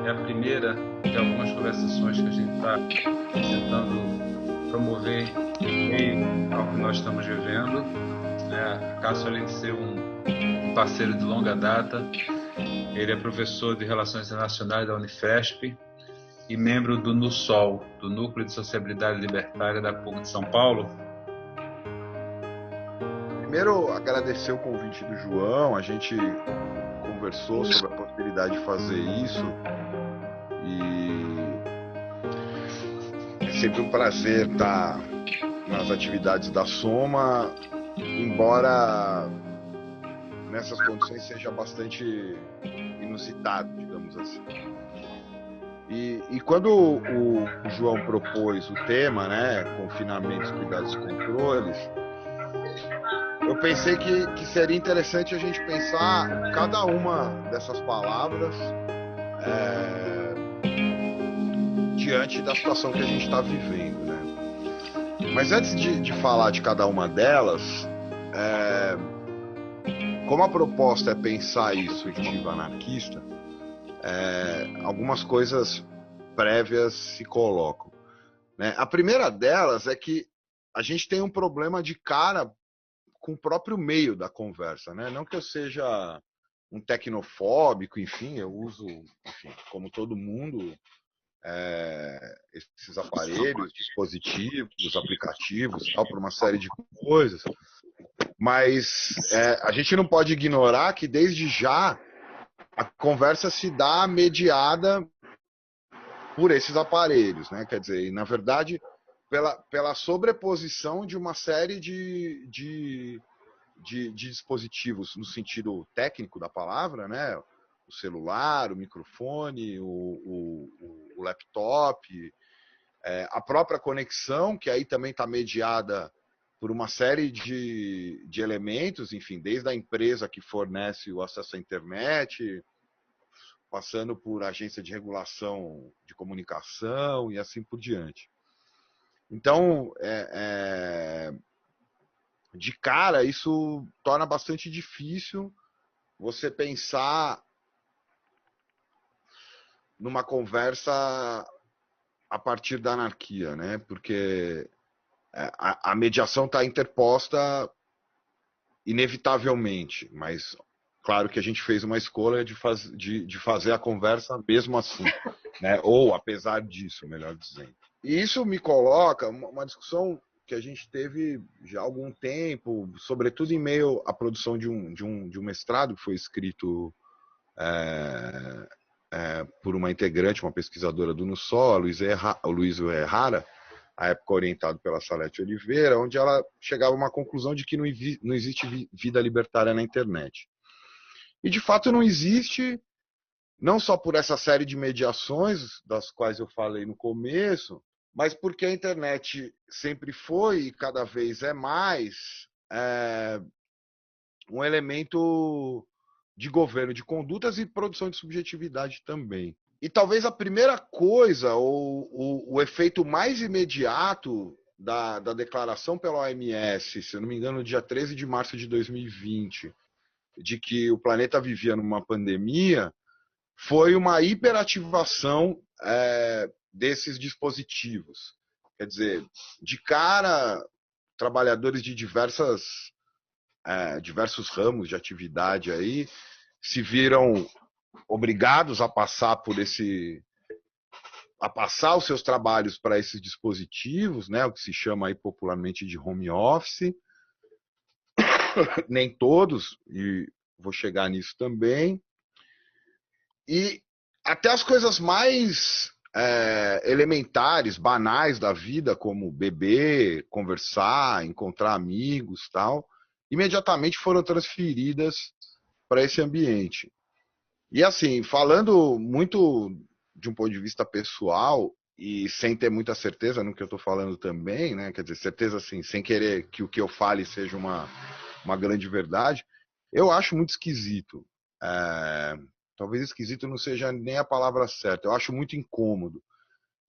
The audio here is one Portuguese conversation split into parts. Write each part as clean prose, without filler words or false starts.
é a primeira de algumas conversações que a gente está tentando promover em meio ao que nós estamos vivendo. Cássio, além de ser um parceiro de longa data, ele é professor de Relações Internacionais da Unifesp e membro do NUSOL, do Núcleo de Sociabilidade Libertária da PUC de São Paulo. Primeiro, agradecer o convite do João. A gente conversou sobre a possibilidade de fazer isso e é sempre um prazer estar nas atividades da Soma, embora nessas condições seja bastante inusitado, digamos assim. E quando o João propôs o tema, né, confinamentos, cuidados e controles, eu pensei que seria interessante a gente pensar cada uma dessas palavras diante da situação que a gente está vivendo, né? Mas antes de falar de cada uma delas, como a proposta é pensar isso de modo anarquista, algumas coisas prévias se colocam, né? A primeira delas é que a gente tem um problema de cara com o próprio meio da conversa, né? Não que eu seja um tecnofóbico, enfim, eu uso, enfim, como todo mundo, esses aparelhos, dispositivos, aplicativos, tal, para uma série de coisas, mas a gente não pode ignorar que desde já a conversa se dá mediada por esses aparelhos, né? Quer dizer, na verdade, pela sobreposição de uma série de dispositivos no sentido técnico da palavra, né? O celular, o microfone, o laptop, a própria conexão, que aí também está mediada por uma série de elementos, enfim, desde a empresa que fornece o acesso à internet, passando por agência de regulação de comunicação e assim por diante. Então, de cara, isso torna bastante difícil você pensar numa conversa a partir da anarquia, né? Porque a mediação está interposta inevitavelmente, mas claro que a gente fez uma escolha de fazer a conversa mesmo assim, né? Ou apesar disso, melhor dizendo. E isso me coloca uma discussão que a gente teve já há algum tempo, sobretudo em meio à produção de um mestrado que foi escrito por uma integrante, uma pesquisadora do NUSOL, a Luísa Errara, à época orientado pela Salete Oliveira, onde ela chegava a uma conclusão de que não existe vida libertária na internet. E, de fato, não existe, não só por essa série de mediações, das quais eu falei no começo, mas porque a internet sempre foi, e cada vez é mais, um elemento de governo de condutas e produção de subjetividade também. E talvez a primeira coisa, ou o efeito mais imediato da declaração pela OMS, se eu não me engano, no dia 13 de março de 2020, de que o planeta vivia numa pandemia, foi uma hiperativação desses dispositivos. Quer dizer, de cara, trabalhadores de diversos ramos de atividade aí se viram obrigados a passar os seus trabalhos para esses dispositivos, né, o que se chama aí popularmente de home office. Nem todos, e vou chegar nisso também. E até as coisas mais elementares, banais da vida, como beber, conversar, encontrar amigos, tal, imediatamente foram transferidas para esse ambiente. E assim, falando muito de um ponto de vista pessoal e sem ter muita certeza no que eu estou falando também, né? Quer dizer, certeza assim, sem querer que o que eu fale seja uma grande verdade, eu acho muito esquisito. Talvez esquisito não seja nem a palavra certa. Eu acho muito incômodo.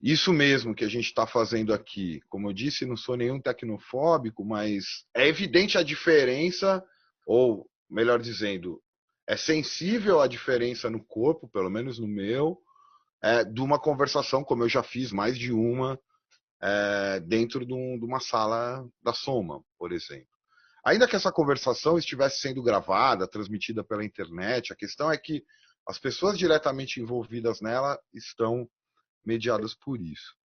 Isso mesmo que a gente está fazendo aqui. Como eu disse, não sou nenhum tecnofóbico, mas é evidente a diferença, ou melhor dizendo, é sensível a diferença no corpo, pelo menos no meu, de uma conversação, como eu já fiz mais de uma, dentro de uma sala da Soma, por exemplo. Ainda que essa conversação estivesse sendo gravada, transmitida pela internet, a questão é que as pessoas diretamente envolvidas nela estão mediadas por isso.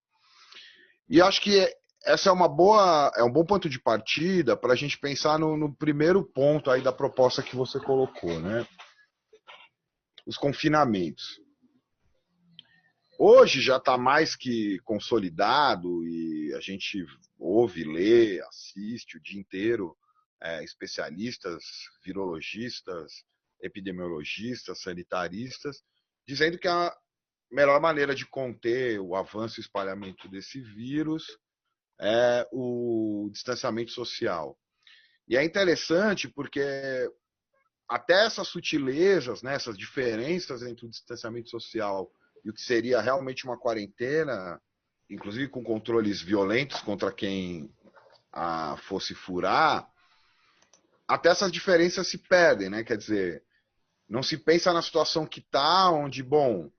E acho que essa é um bom ponto de partida para a gente pensar no primeiro ponto aí da proposta que você colocou, né? Os confinamentos. Hoje já está mais que consolidado e a gente ouve, lê, assiste o dia inteiro especialistas, virologistas, epidemiologistas, sanitaristas, dizendo que a melhor maneira de conter o avanço e espalhamento desse vírus é o distanciamento social. E é interessante porque até essas sutilezas, né, essas diferenças entre o distanciamento social e o que seria realmente uma quarentena, inclusive com controles violentos contra quem a fosse furar, até essas diferenças se perdem, né? Quer dizer, não se pensa na situação que está, onde, bom,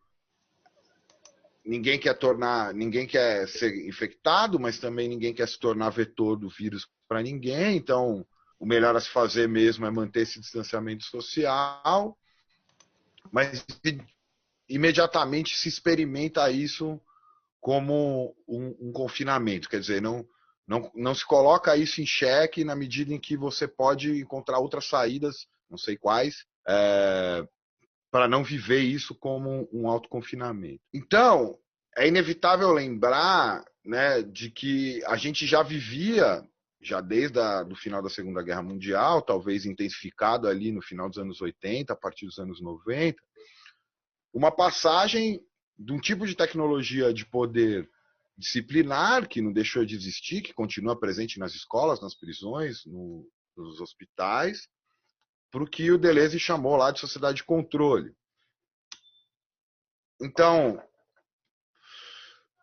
ninguém quer ser infectado, mas também ninguém quer se tornar vetor do vírus para ninguém, então o melhor a se fazer mesmo é manter esse distanciamento social, mas imediatamente se experimenta isso como um confinamento, quer dizer, não se coloca isso em xeque na medida em que você pode encontrar outras saídas, não sei quais, para não viver isso como um autoconfinamento. Então, é inevitável lembrar, né, de que a gente já vivia, já desde o final da Segunda Guerra Mundial, talvez intensificado ali no final dos anos 80, a partir dos anos 90, uma passagem de um tipo de tecnologia de poder disciplinar, que não deixou de existir, que continua presente nas escolas, nas prisões, nos hospitais, para o que o Deleuze chamou lá de sociedade de controle. Então,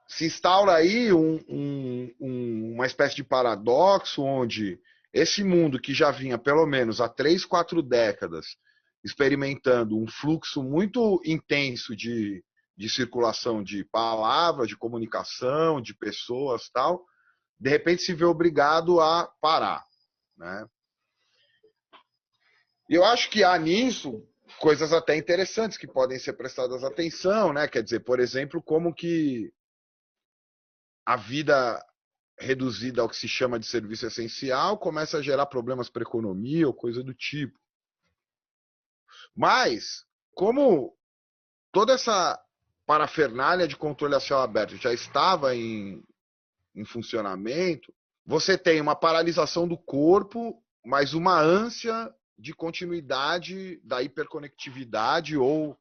se instaura aí uma espécie de paradoxo onde esse mundo que já vinha pelo menos há 3, 4 décadas experimentando um fluxo muito intenso de circulação de palavras, de comunicação, de pessoas tal, de repente se vê obrigado a parar, né? E eu acho que há nisso coisas até interessantes que podem ser prestadas atenção, né? Quer dizer, por exemplo, como que a vida reduzida ao que se chama de serviço essencial começa a gerar problemas para a economia ou coisa do tipo. Mas, como toda essa parafernália de controle a céu aberto já estava em funcionamento, você tem uma paralisação do corpo, mas uma ânsia de continuidade da hiperconectividade ou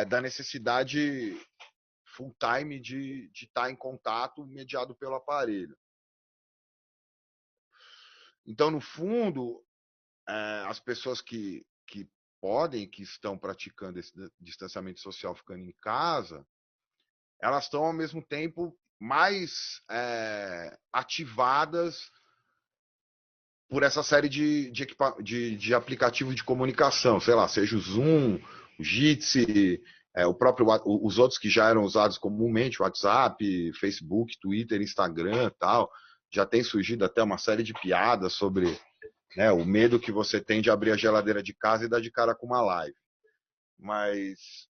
da necessidade full time de estar em contato mediado pelo aparelho. Então, no fundo, as pessoas que podem, que estão praticando esse distanciamento social ficando em casa, elas estão ao mesmo tempo mais ativadas por essa série de aplicativos de comunicação, sei lá, seja o Zoom, o Jitsi, os outros que já eram usados comumente, WhatsApp, Facebook, Twitter, Instagram, tal. Já tem surgido até uma série de piadas sobre, né, o medo que você tem de abrir a geladeira de casa e dar de cara com uma live. Mas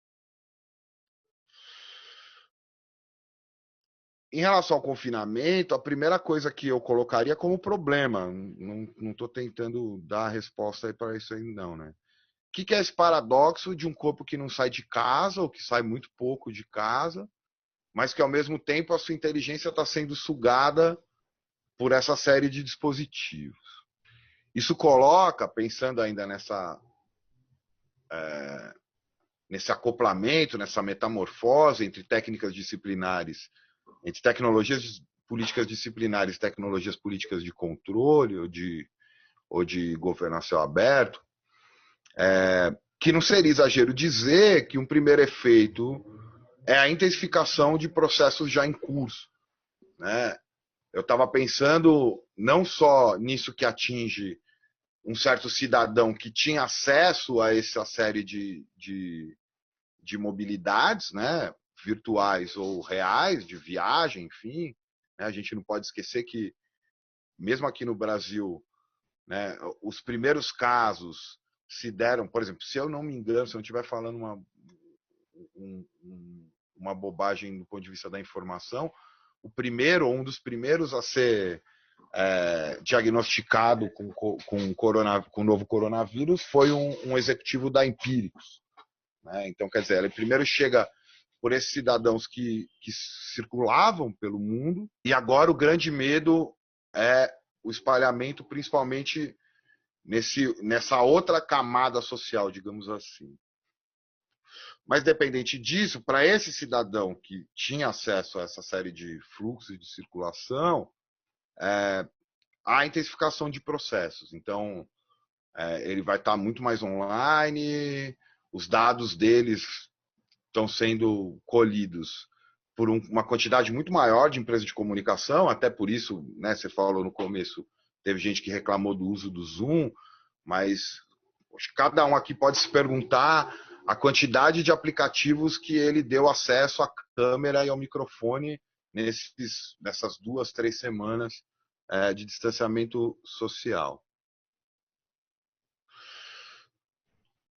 em relação ao confinamento, a primeira coisa que eu colocaria como problema, não estou tentando dar a resposta para isso aí não, né? O que é esse paradoxo de um corpo que não sai de casa, ou que sai muito pouco de casa, mas que ao mesmo tempo a sua inteligência está sendo sugada por essa série de dispositivos? Isso coloca, pensando ainda nesse acoplamento, nessa metamorfose entre técnicas disciplinares, entre tecnologias políticas disciplinares e tecnologias políticas de controle ou de governação aberto, que não seria exagero dizer que um primeiro efeito é a intensificação de processos já em curso, né? Eu estava pensando não só nisso que atinge um certo cidadão que tinha acesso a essa série de mobilidades, né? virtuais ou reais, de viagem, enfim. Né? A gente não pode esquecer que, mesmo aqui no Brasil, né, os primeiros casos se deram, por exemplo, se eu não me engano, se eu não estiver falando uma bobagem do ponto de vista da informação, o primeiro, ou um dos primeiros a ser diagnosticado com o novo coronavírus foi um executivo da Empíricos. Né? Então, quer dizer, ele primeiro chega por esses cidadãos que circulavam pelo mundo, e agora o grande medo é o espalhamento, principalmente nessa outra camada social, digamos assim. Mas, dependente disso, para esse cidadão que tinha acesso a essa série de fluxos de circulação, há intensificação de processos. Então, ele vai estar muito mais online, os dados deles estão sendo colhidos por uma quantidade muito maior de empresas de comunicação, até por isso, né, você falou no começo, teve gente que reclamou do uso do Zoom, mas acho que cada um aqui pode se perguntar a quantidade de aplicativos que ele deu acesso à câmera e ao microfone nessas 2, 3 semanas de distanciamento social.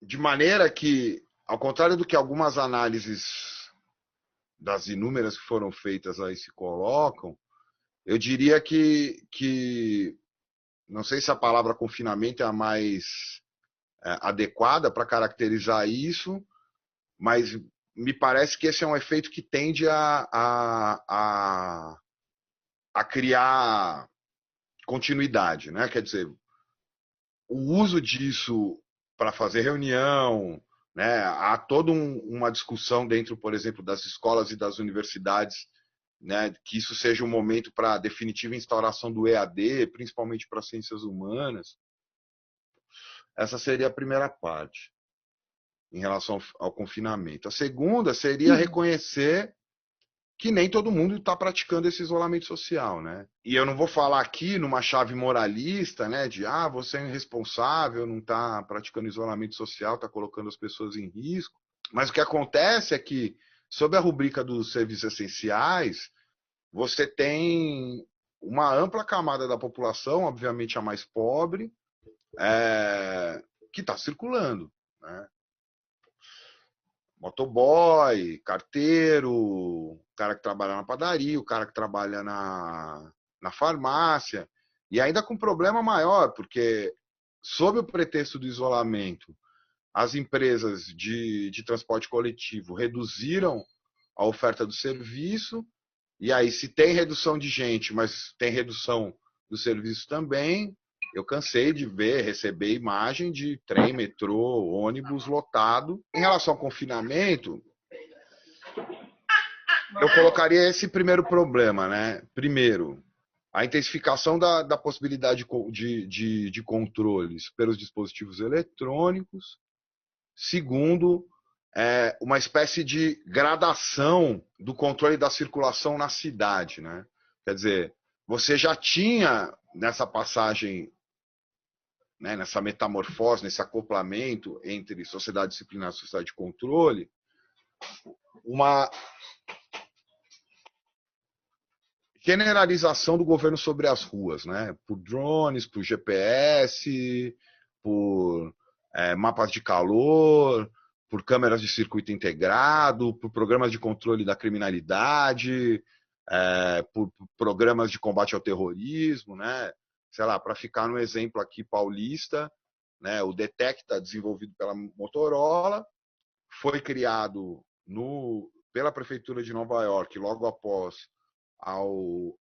De maneira que, ao contrário do que algumas análises das inúmeras que foram feitas aí se colocam, eu diria que não sei se a palavra confinamento é a mais adequada para caracterizar isso, mas me parece que esse é um efeito que tende a criar continuidade, né? Quer dizer, o uso disso para fazer reunião, né? Há toda uma discussão dentro, por exemplo, das escolas e das universidades, né? Que isso seja um momento para a definitiva instauração do EAD, principalmente para ciências humanas. Essa seria a primeira parte, em relação ao confinamento. A segunda seria reconhecer que nem todo mundo está praticando esse isolamento social, né? E eu não vou falar aqui numa chave moralista, né, de você é irresponsável, não está praticando isolamento social, está colocando as pessoas em risco. Mas o que acontece é que, sob a rubrica dos serviços essenciais, você tem uma ampla camada da população, obviamente a mais pobre, que está circulando, né? Motoboy, carteiro, cara que trabalha na padaria, o cara que trabalha na farmácia, e ainda com problema maior, porque, sob o pretexto do isolamento, as empresas de transporte coletivo reduziram a oferta do serviço, e aí se tem redução de gente, mas tem redução do serviço também. Eu cansei de receber imagem de trem, metrô, ônibus lotado. Em relação ao confinamento, eu colocaria esse primeiro problema, né? Primeiro, a intensificação da possibilidade de controles pelos dispositivos eletrônicos. Segundo, uma espécie de gradação do controle da circulação na cidade, né? Quer dizer, você já tinha nessa passagem, né, nessa metamorfose, nesse acoplamento entre sociedade disciplinar e sociedade de controle, uma generalização do governo sobre as ruas, né? Por drones, por GPS, por mapas de calor, por câmeras de circuito integrado, por programas de controle da criminalidade, por programas de combate ao terrorismo, né? Sei lá, para ficar no exemplo aqui paulista, né? O Detecta, desenvolvido pela Motorola, foi criado pela Prefeitura de Nova York logo após aos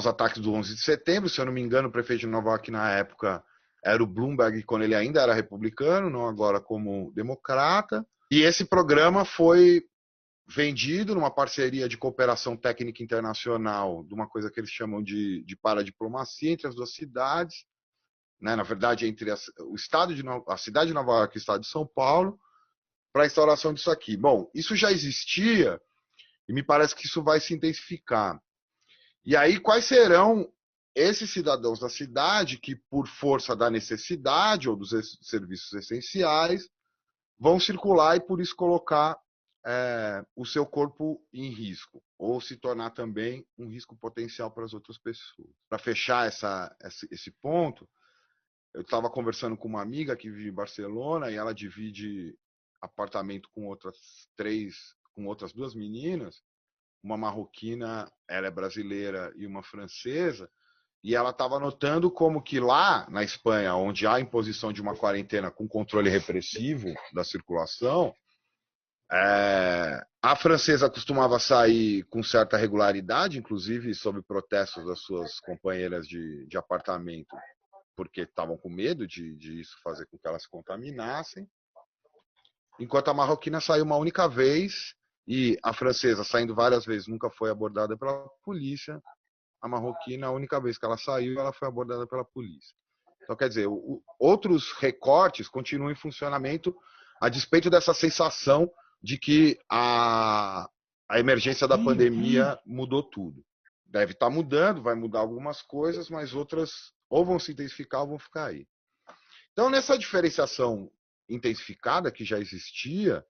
ataques do 11 de setembro. Se eu não me engano, o prefeito de Nova York na época era o Bloomberg, quando ele ainda era republicano, não agora como democrata. E esse programa foi vendido numa parceria de cooperação técnica internacional, de uma coisa que eles chamam de paradiplomacia entre as duas cidades, né? Na verdade, entre a cidade de Nova York e o estado de São Paulo, para a instauração disso aqui. Bom, isso já existia e me parece que isso vai se intensificar. E aí, quais serão esses cidadãos da cidade que, por força da necessidade ou dos serviços essenciais, vão circular e, por isso, colocar o seu corpo em risco, ou se tornar também um risco potencial para as outras pessoas. Para fechar esse ponto, eu estava conversando com uma amiga que vive em Barcelona e ela divide apartamento com outras duas meninas, uma marroquina, ela é brasileira, e uma francesa, e ela estava notando como que lá na Espanha, onde há imposição de uma quarentena com controle repressivo da circulação, a francesa costumava sair com certa regularidade, inclusive sob protestos das suas companheiras de apartamento, porque estavam com medo de isso fazer com que elas se contaminassem, enquanto a marroquina saiu uma única vez e a francesa, saindo várias vezes, nunca foi abordada pela polícia. A marroquina, a única vez que ela saiu, ela foi abordada pela polícia. Então, quer dizer, outros recortes continuam em funcionamento a despeito dessa sensação de que a emergência da pandemia mudou tudo. Deve estar mudando, vai mudar algumas coisas, mas outras ou vão se intensificar ou vão ficar aí. Então, nessa diferenciação intensificada que já existia,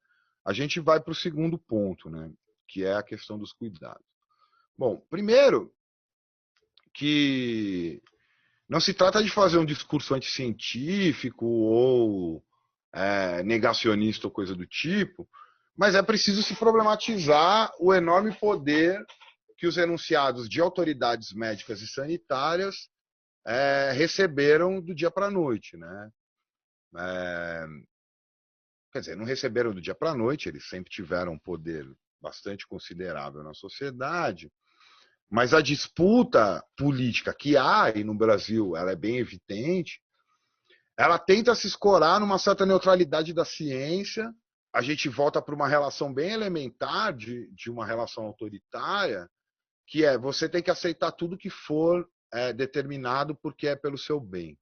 a gente vai para o segundo ponto, né, que é a questão dos cuidados. Bom, primeiro que não se trata de fazer um discurso anticientífico ou negacionista ou coisa do tipo, mas é preciso se problematizar o enorme poder que os enunciados de autoridades médicas e sanitárias receberam do dia para a noite, né? Quer dizer, não receberam do dia para a noite, eles sempre tiveram um poder bastante considerável na sociedade, mas a disputa política que há, e no Brasil ela é bem evidente, ela tenta se escorar numa certa neutralidade da ciência. A gente volta para uma relação bem elementar de uma relação autoritária, que é você tem que aceitar tudo que for determinado porque é pelo seu bem.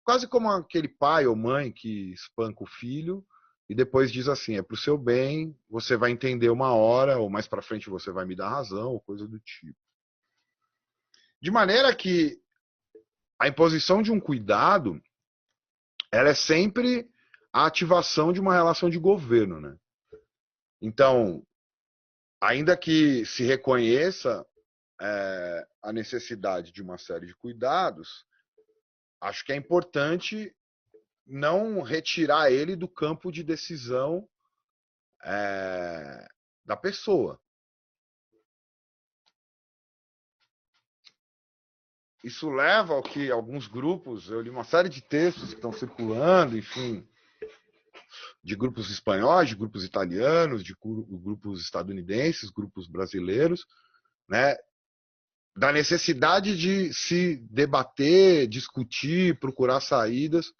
Quase como aquele pai ou mãe que espanca o filho e depois diz assim, é para o seu bem, você vai entender uma hora, ou mais para frente você vai me dar razão, ou coisa do tipo. De maneira que a imposição de um cuidado, ela é sempre a ativação de uma relação de governo, né? Então, ainda que se reconheça a necessidade de uma série de cuidados, acho que é importante não retirar ele do campo de decisão da pessoa. Isso leva ao que alguns grupos, eu li uma série de textos que estão circulando, enfim, de grupos espanhóis, de grupos italianos, de grupos estadunidenses, grupos brasileiros, né, da necessidade de se debater, discutir, procurar saídas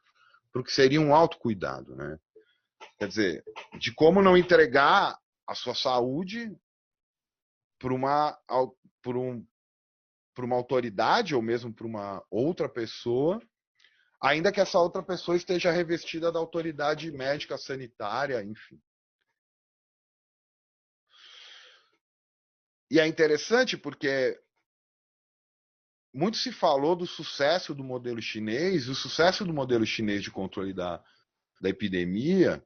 para o que seria um autocuidado, né? Quer dizer, de como não entregar a sua saúde para uma autoridade ou mesmo para uma outra pessoa, ainda que essa outra pessoa esteja revestida da autoridade médica, sanitária, enfim. E é interessante porque muito se falou do sucesso do modelo chinês, o sucesso do modelo chinês de controle da epidemia,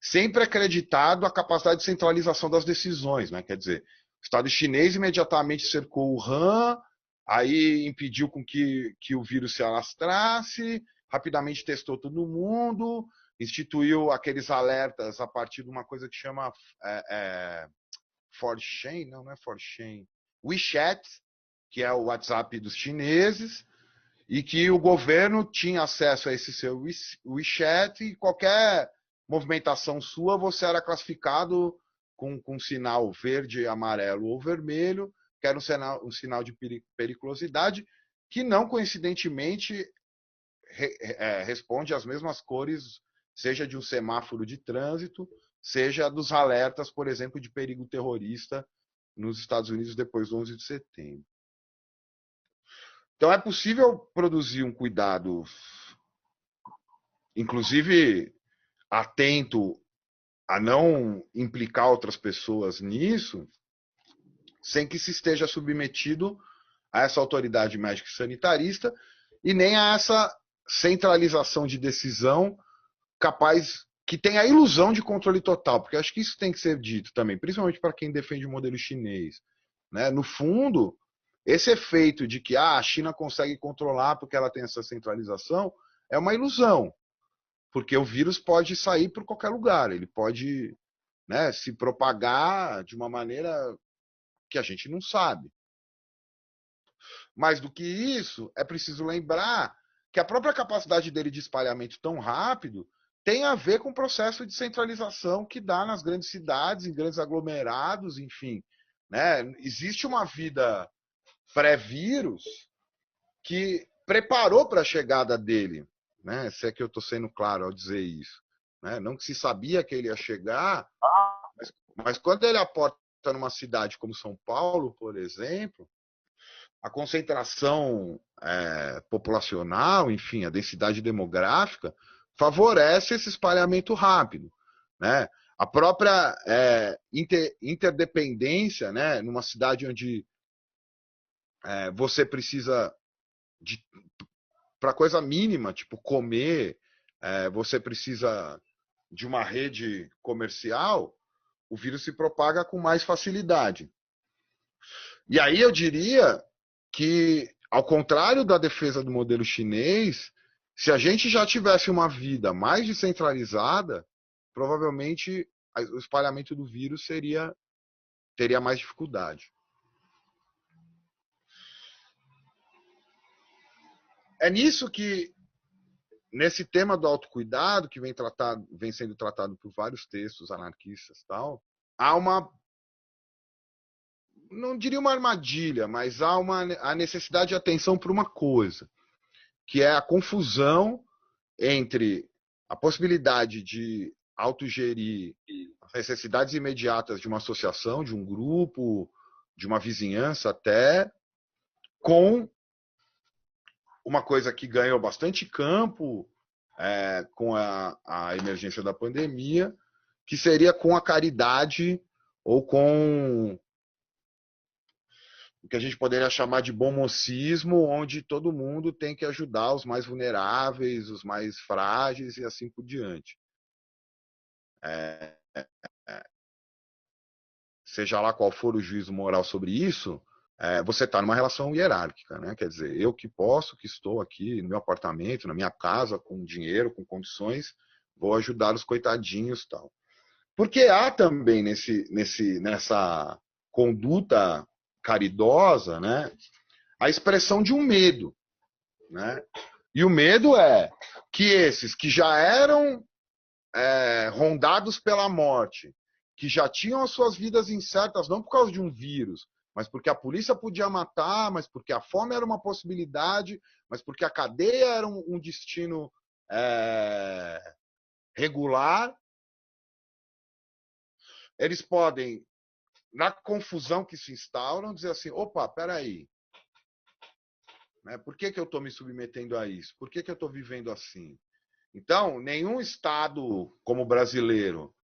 sempre acreditado a capacidade de centralização das decisões, né? Quer dizer, o Estado chinês imediatamente cercou o Wuhan, aí impediu com que o vírus se alastrasse, rapidamente testou todo mundo, instituiu aqueles alertas a partir de uma coisa que chama 4chan, não é 4chan, WeChat, que é o WhatsApp dos chineses, e que o governo tinha acesso a esse seu WeChat e qualquer movimentação sua você era classificado com um sinal verde, amarelo ou vermelho, que era um sinal de periculosidade, que não coincidentemente responde às mesmas cores, seja de um semáforo de trânsito, seja dos alertas, por exemplo, de perigo terrorista nos Estados Unidos depois do 11 de setembro. Então é possível produzir um cuidado, inclusive atento a não implicar outras pessoas nisso, sem que se esteja submetido a essa autoridade médica e sanitarista e nem a essa centralização de decisão capaz que tem a ilusão de controle total, porque acho que isso tem que ser dito também, principalmente para quem defende o modelo chinês. Né? No fundo, esse efeito de que a China consegue controlar porque ela tem essa centralização é uma ilusão, porque o vírus pode sair por qualquer lugar, ele pode, né, se propagar de uma maneira que a gente não sabe. Mais do que isso, é preciso lembrar que a própria capacidade dele de espalhamento tão rápido tem a ver com o processo de centralização que dá nas grandes cidades, em grandes aglomerados, enfim. Né? Existe uma vida pré-vírus que preparou para a chegada dele, né? Se é que eu estou sendo claro ao dizer isso. Né? Não que se sabia que ele ia chegar, mas quando ele aporta numa cidade como São Paulo, por exemplo, a concentração populacional, enfim, a densidade demográfica, favorece esse espalhamento rápido. Né? A própria interdependência, né, numa cidade onde você precisa para coisa mínima, tipo comer, você precisa de uma rede comercial, o vírus se propaga com mais facilidade. E aí eu diria que, ao contrário da defesa do modelo chinês, se a gente já tivesse uma vida mais descentralizada, provavelmente o espalhamento do vírus teria mais dificuldade. É nisso que, nesse tema do autocuidado, que vem sendo tratado por vários textos anarquistas e tal, há uma, não diria uma armadilha, mas há a necessidade de atenção para uma coisa, que é a confusão entre a possibilidade de autogerir as necessidades imediatas de uma associação, de um grupo, de uma vizinhança até, com uma coisa que ganhou bastante campo com a emergência da pandemia, que seria com a caridade ou com o que a gente poderia chamar de bom mocismo, onde todo mundo tem que ajudar os mais vulneráveis, os mais frágeis e assim por diante. Seja lá qual for o juízo moral sobre isso, você está numa relação hierárquica, né? Quer dizer, eu que posso, que estou aqui no meu apartamento, na minha casa, com dinheiro, com condições, vou ajudar os coitadinhos, tal. Porque há também nessa conduta caridosa, né, a expressão de um medo, né? E o medo é que esses que já eram rondados pela morte, que já tinham as suas vidas incertas, não por causa de um vírus, mas porque a polícia podia matar, mas porque a fome era uma possibilidade, mas porque a cadeia era um destino regular, eles podem, na confusão que se instauram, dizer assim, opa, peraí, né? Por que eu estou me submetendo a isso? Por que eu estou vivendo assim? Então, nenhum Estado como o brasileiro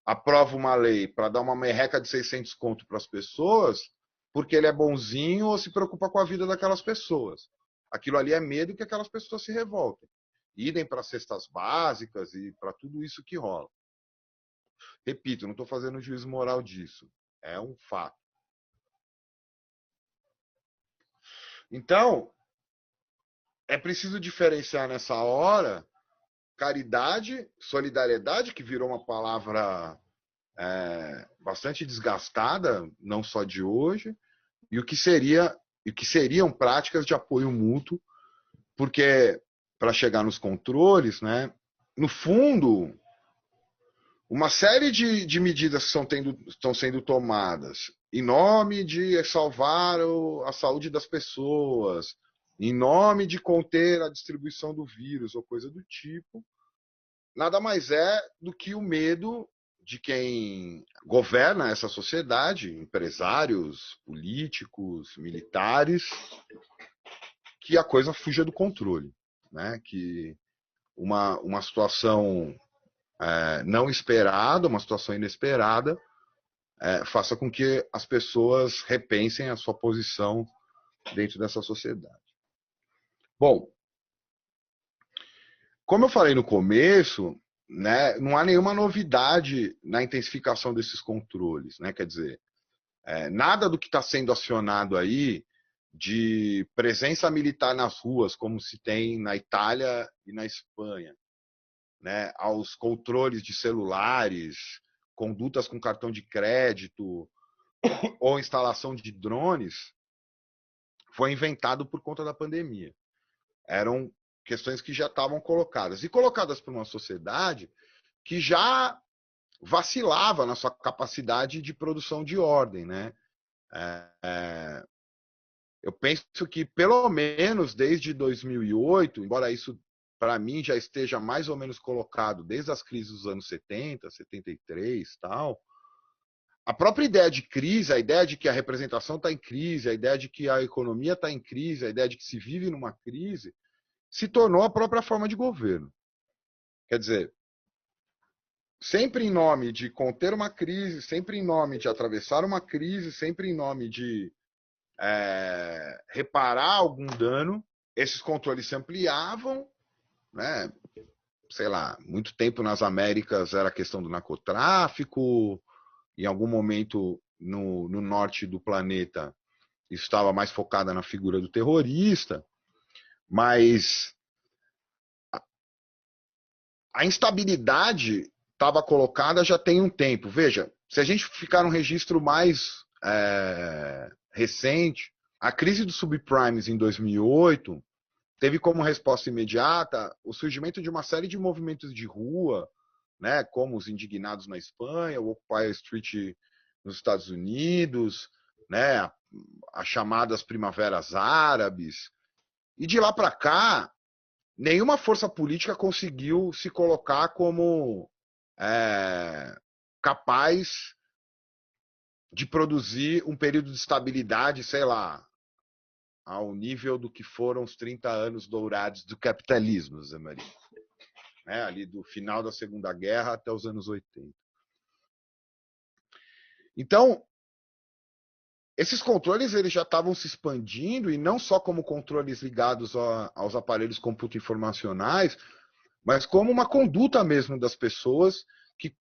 aprova uma lei para dar uma merreca de 600 conto para as pessoas porque ele é bonzinho ou se preocupa com a vida daquelas pessoas. Aquilo ali é medo que aquelas pessoas se revoltem. Idem para cestas básicas e para tudo isso que rola. Repito, não estou fazendo juízo moral disso. É um fato. Então, é preciso diferenciar nessa hora caridade, solidariedade, que virou uma palavra bastante desgastada, não só de hoje, e o que seriam práticas de apoio mútuo, porque para chegar nos controles, né, no fundo, uma série de medidas que estão sendo tomadas em nome de salvar a saúde das pessoas, em nome de conter a distribuição do vírus ou coisa do tipo, nada mais é do que o medo de quem governa essa sociedade, empresários, políticos, militares, que a coisa fuja do controle, né? Que uma situação não esperada, uma situação inesperada, faça com que as pessoas repensem a sua posição dentro dessa sociedade. Bom, como eu falei no começo, né, não há nenhuma novidade na intensificação desses controles, né? Quer dizer, nada do que está sendo acionado aí de presença militar nas ruas, como se tem na Itália e na Espanha, né, aos controles de celulares, condutas com cartão de crédito ou instalação de drones, foi inventado por conta da pandemia. Eram questões que já estavam colocadas. E colocadas por uma sociedade que já vacilava na sua capacidade de produção de ordem, né? Eu penso que, pelo menos desde 2008, embora isso, para mim, já esteja mais ou menos colocado desde as crises dos anos 70, 73 tal, a própria ideia de crise, a ideia de que a representação está em crise, a ideia de que a economia está em crise, a ideia de que se vive numa crise, se tornou a própria forma de governo. Quer dizer, sempre em nome de conter uma crise, sempre em nome de atravessar uma crise, sempre em nome de reparar algum dano, esses controles se ampliavam, né? Sei lá, muito tempo nas Américas era a questão do narcotráfico, em algum momento no norte do planeta estava mais focada na figura do terrorista, mas a instabilidade estava colocada já tem um tempo. Veja, se a gente ficar um registro mais recente, a crise dos subprimes em 2008 teve como resposta imediata o surgimento de uma série de movimentos de rua, né, como os indignados na Espanha, o Occupy Street nos Estados Unidos, né, as chamadas primaveras árabes. E de lá para cá, nenhuma força política conseguiu se colocar como capaz de produzir um período de estabilidade, sei lá, ao nível do que foram os 30 anos dourados do capitalismo, Zé Maria. Né, ali do final da Segunda Guerra até os anos 80. Então, esses controles eles já estavam se expandindo, e não só como controles ligados aos aparelhos computo-informacionais, mas como uma conduta mesmo das pessoas que,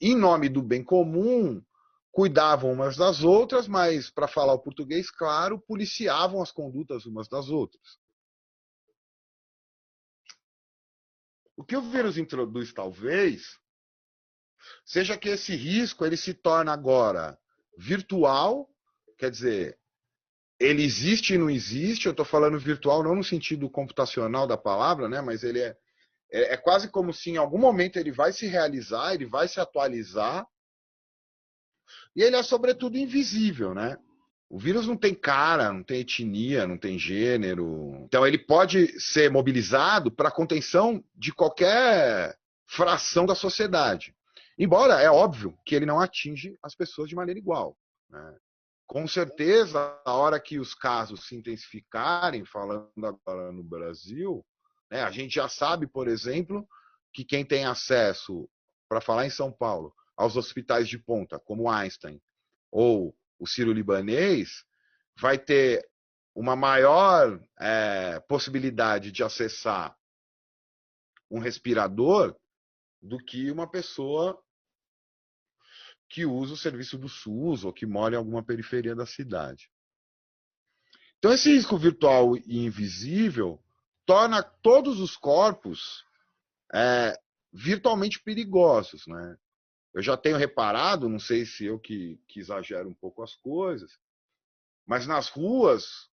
em nome do bem comum, cuidavam umas das outras, mas, para falar o português claro, policiavam as condutas umas das outras. O que o vírus introduz, talvez, seja que esse risco ele se torna agora virtual, quer dizer, ele existe e não existe. Eu estou falando virtual não no sentido computacional da palavra, né? Mas ele é quase como se em algum momento ele vai se realizar, ele vai se atualizar, e ele é sobretudo invisível, né? O vírus não tem cara, não tem etnia, não tem gênero. Então ele pode ser mobilizado para a contenção de qualquer fração da sociedade. Embora é óbvio que ele não atinge as pessoas de maneira igual, né? Com certeza, a hora que os casos se intensificarem, falando agora no Brasil, né, a gente já sabe, por exemplo, que quem tem acesso, para falar em São Paulo, aos hospitais de ponta, como Einstein ou o Sírio-Libanês, vai ter uma maior possibilidade de acessar um respirador do que uma pessoa que usa o serviço do SUS ou que mora em alguma periferia da cidade. Então, esse risco virtual e invisível torna todos os corpos virtualmente perigosos, né? Eu já tenho reparado, não sei se eu que exagero um pouco as coisas, mas nas ruas,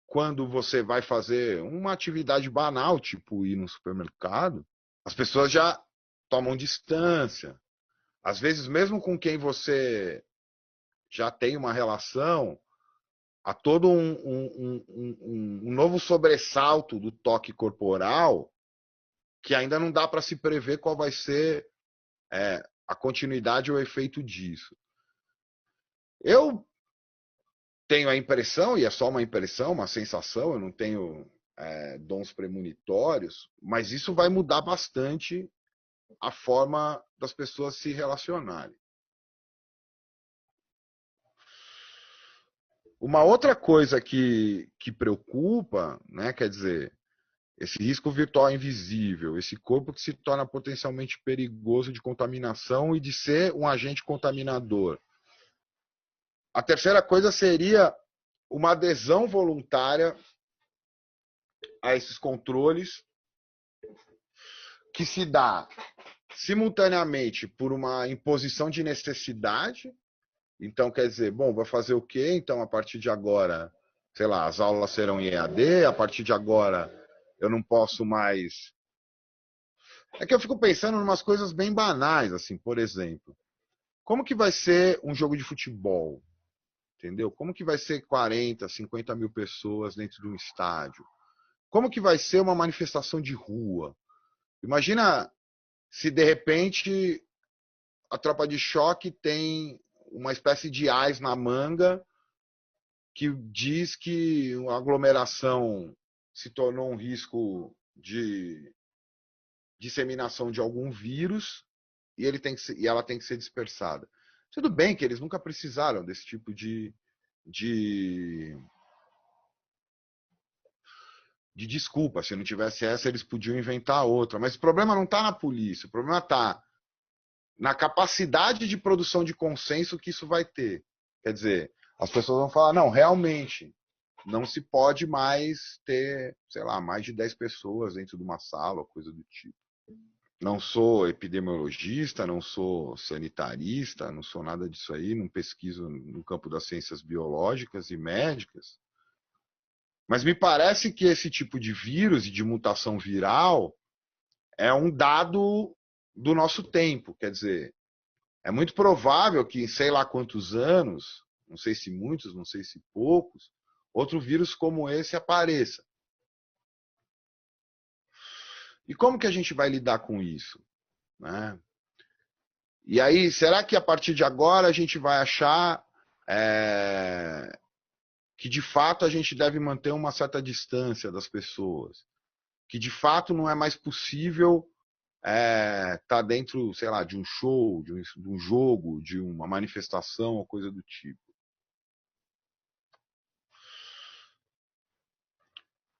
quando você vai fazer uma atividade banal, tipo ir no supermercado, as pessoas já tomam distância. Às vezes, mesmo com quem você já tem uma relação, há todo um novo sobressalto do toque corporal que ainda não dá para se prever qual vai ser a continuidade ou o efeito disso. Eu tenho a impressão, e é só uma impressão, uma sensação, eu não tenho dons premonitórios, mas isso vai mudar bastante a forma das pessoas se relacionarem. Uma outra coisa que preocupa, né, quer dizer, esse risco virtual invisível, esse corpo que se torna potencialmente perigoso de contaminação e de ser um agente contaminador. A terceira coisa seria uma adesão voluntária a esses controles que se dá simultaneamente por uma imposição de necessidade. Então, quer dizer, bom, vai fazer o quê? Então, a partir de agora, sei lá, as aulas serão em EAD, a partir de agora eu não posso mais... É que eu fico pensando em umas coisas bem banais, assim, por exemplo. Como que vai ser um jogo de futebol? Entendeu? Como que vai ser 40, 50 mil pessoas dentro de um estádio? Como que vai ser uma manifestação de rua? Imagina se, de repente, a tropa de choque tem uma espécie de AIS na manga que diz que a aglomeração se tornou um risco de disseminação de algum vírus e ela tem que ser dispersada. Tudo bem que eles nunca precisaram desse tipo de desculpa. Se não tivesse essa, eles podiam inventar outra. Mas o problema não está na polícia, o problema está na capacidade de produção de consenso que isso vai ter. Quer dizer, as pessoas vão falar, não, realmente, não se pode mais ter, sei lá, mais de 10 pessoas dentro de uma sala, ou coisa do tipo. Não sou epidemiologista, não sou sanitarista, não sou nada disso aí, não pesquiso no campo das ciências biológicas e médicas. Mas me parece que esse tipo de vírus e de mutação viral é um dado do nosso tempo. Quer dizer, é muito provável que em sei lá quantos anos, não sei se muitos, não sei se poucos, outro vírus como esse apareça. E como que a gente vai lidar com isso? Né? E aí, será que a partir de agora a gente vai achar que de fato a gente deve manter uma certa distância das pessoas? Que de fato não é mais possível estar dentro, sei lá, de um show, de um jogo, de uma manifestação ou coisa do tipo?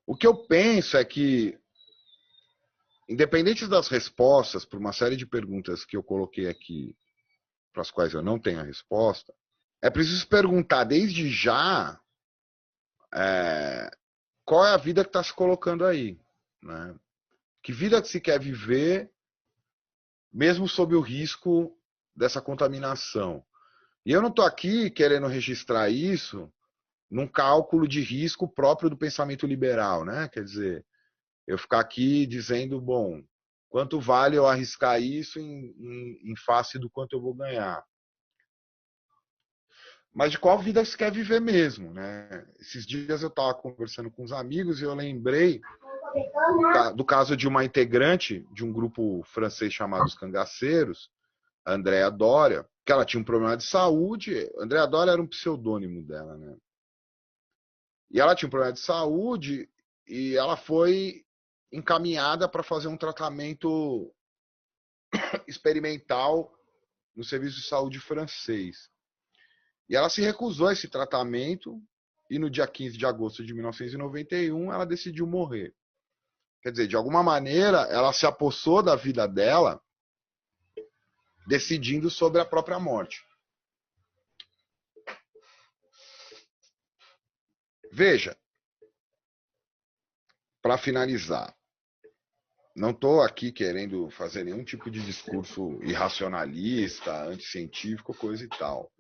O que eu penso é que, independente das respostas para uma série de perguntas que eu coloquei aqui, para as quais eu não tenho a resposta, é preciso perguntar desde já qual é a vida que está se colocando aí. Né? Que vida que se quer viver, mesmo sob o risco dessa contaminação. E eu não estou aqui querendo registrar isso num cálculo de risco próprio do pensamento liberal. Né? Quer dizer, eu ficar aqui dizendo, bom, quanto vale eu arriscar isso em face do quanto eu vou ganhar? Mas de qual vida se quer viver mesmo, né? Esses dias eu estava conversando com uns amigos e eu lembrei do caso de uma integrante de um grupo francês chamado Os Cangaceiros, a Andrea Doria, que ela tinha um problema de saúde. Andrea Doria era um pseudônimo dela, né? E ela tinha um problema de saúde e ela foi encaminhada para fazer um tratamento experimental no serviço de saúde francês. E ela se recusou a esse tratamento e no dia 15 de agosto de 1991 ela decidiu morrer. Quer dizer, de alguma maneira, ela se apossou da vida dela decidindo sobre a própria morte. Veja, para finalizar, não estou aqui querendo fazer nenhum tipo de discurso irracionalista, anticientífico, coisa e tal.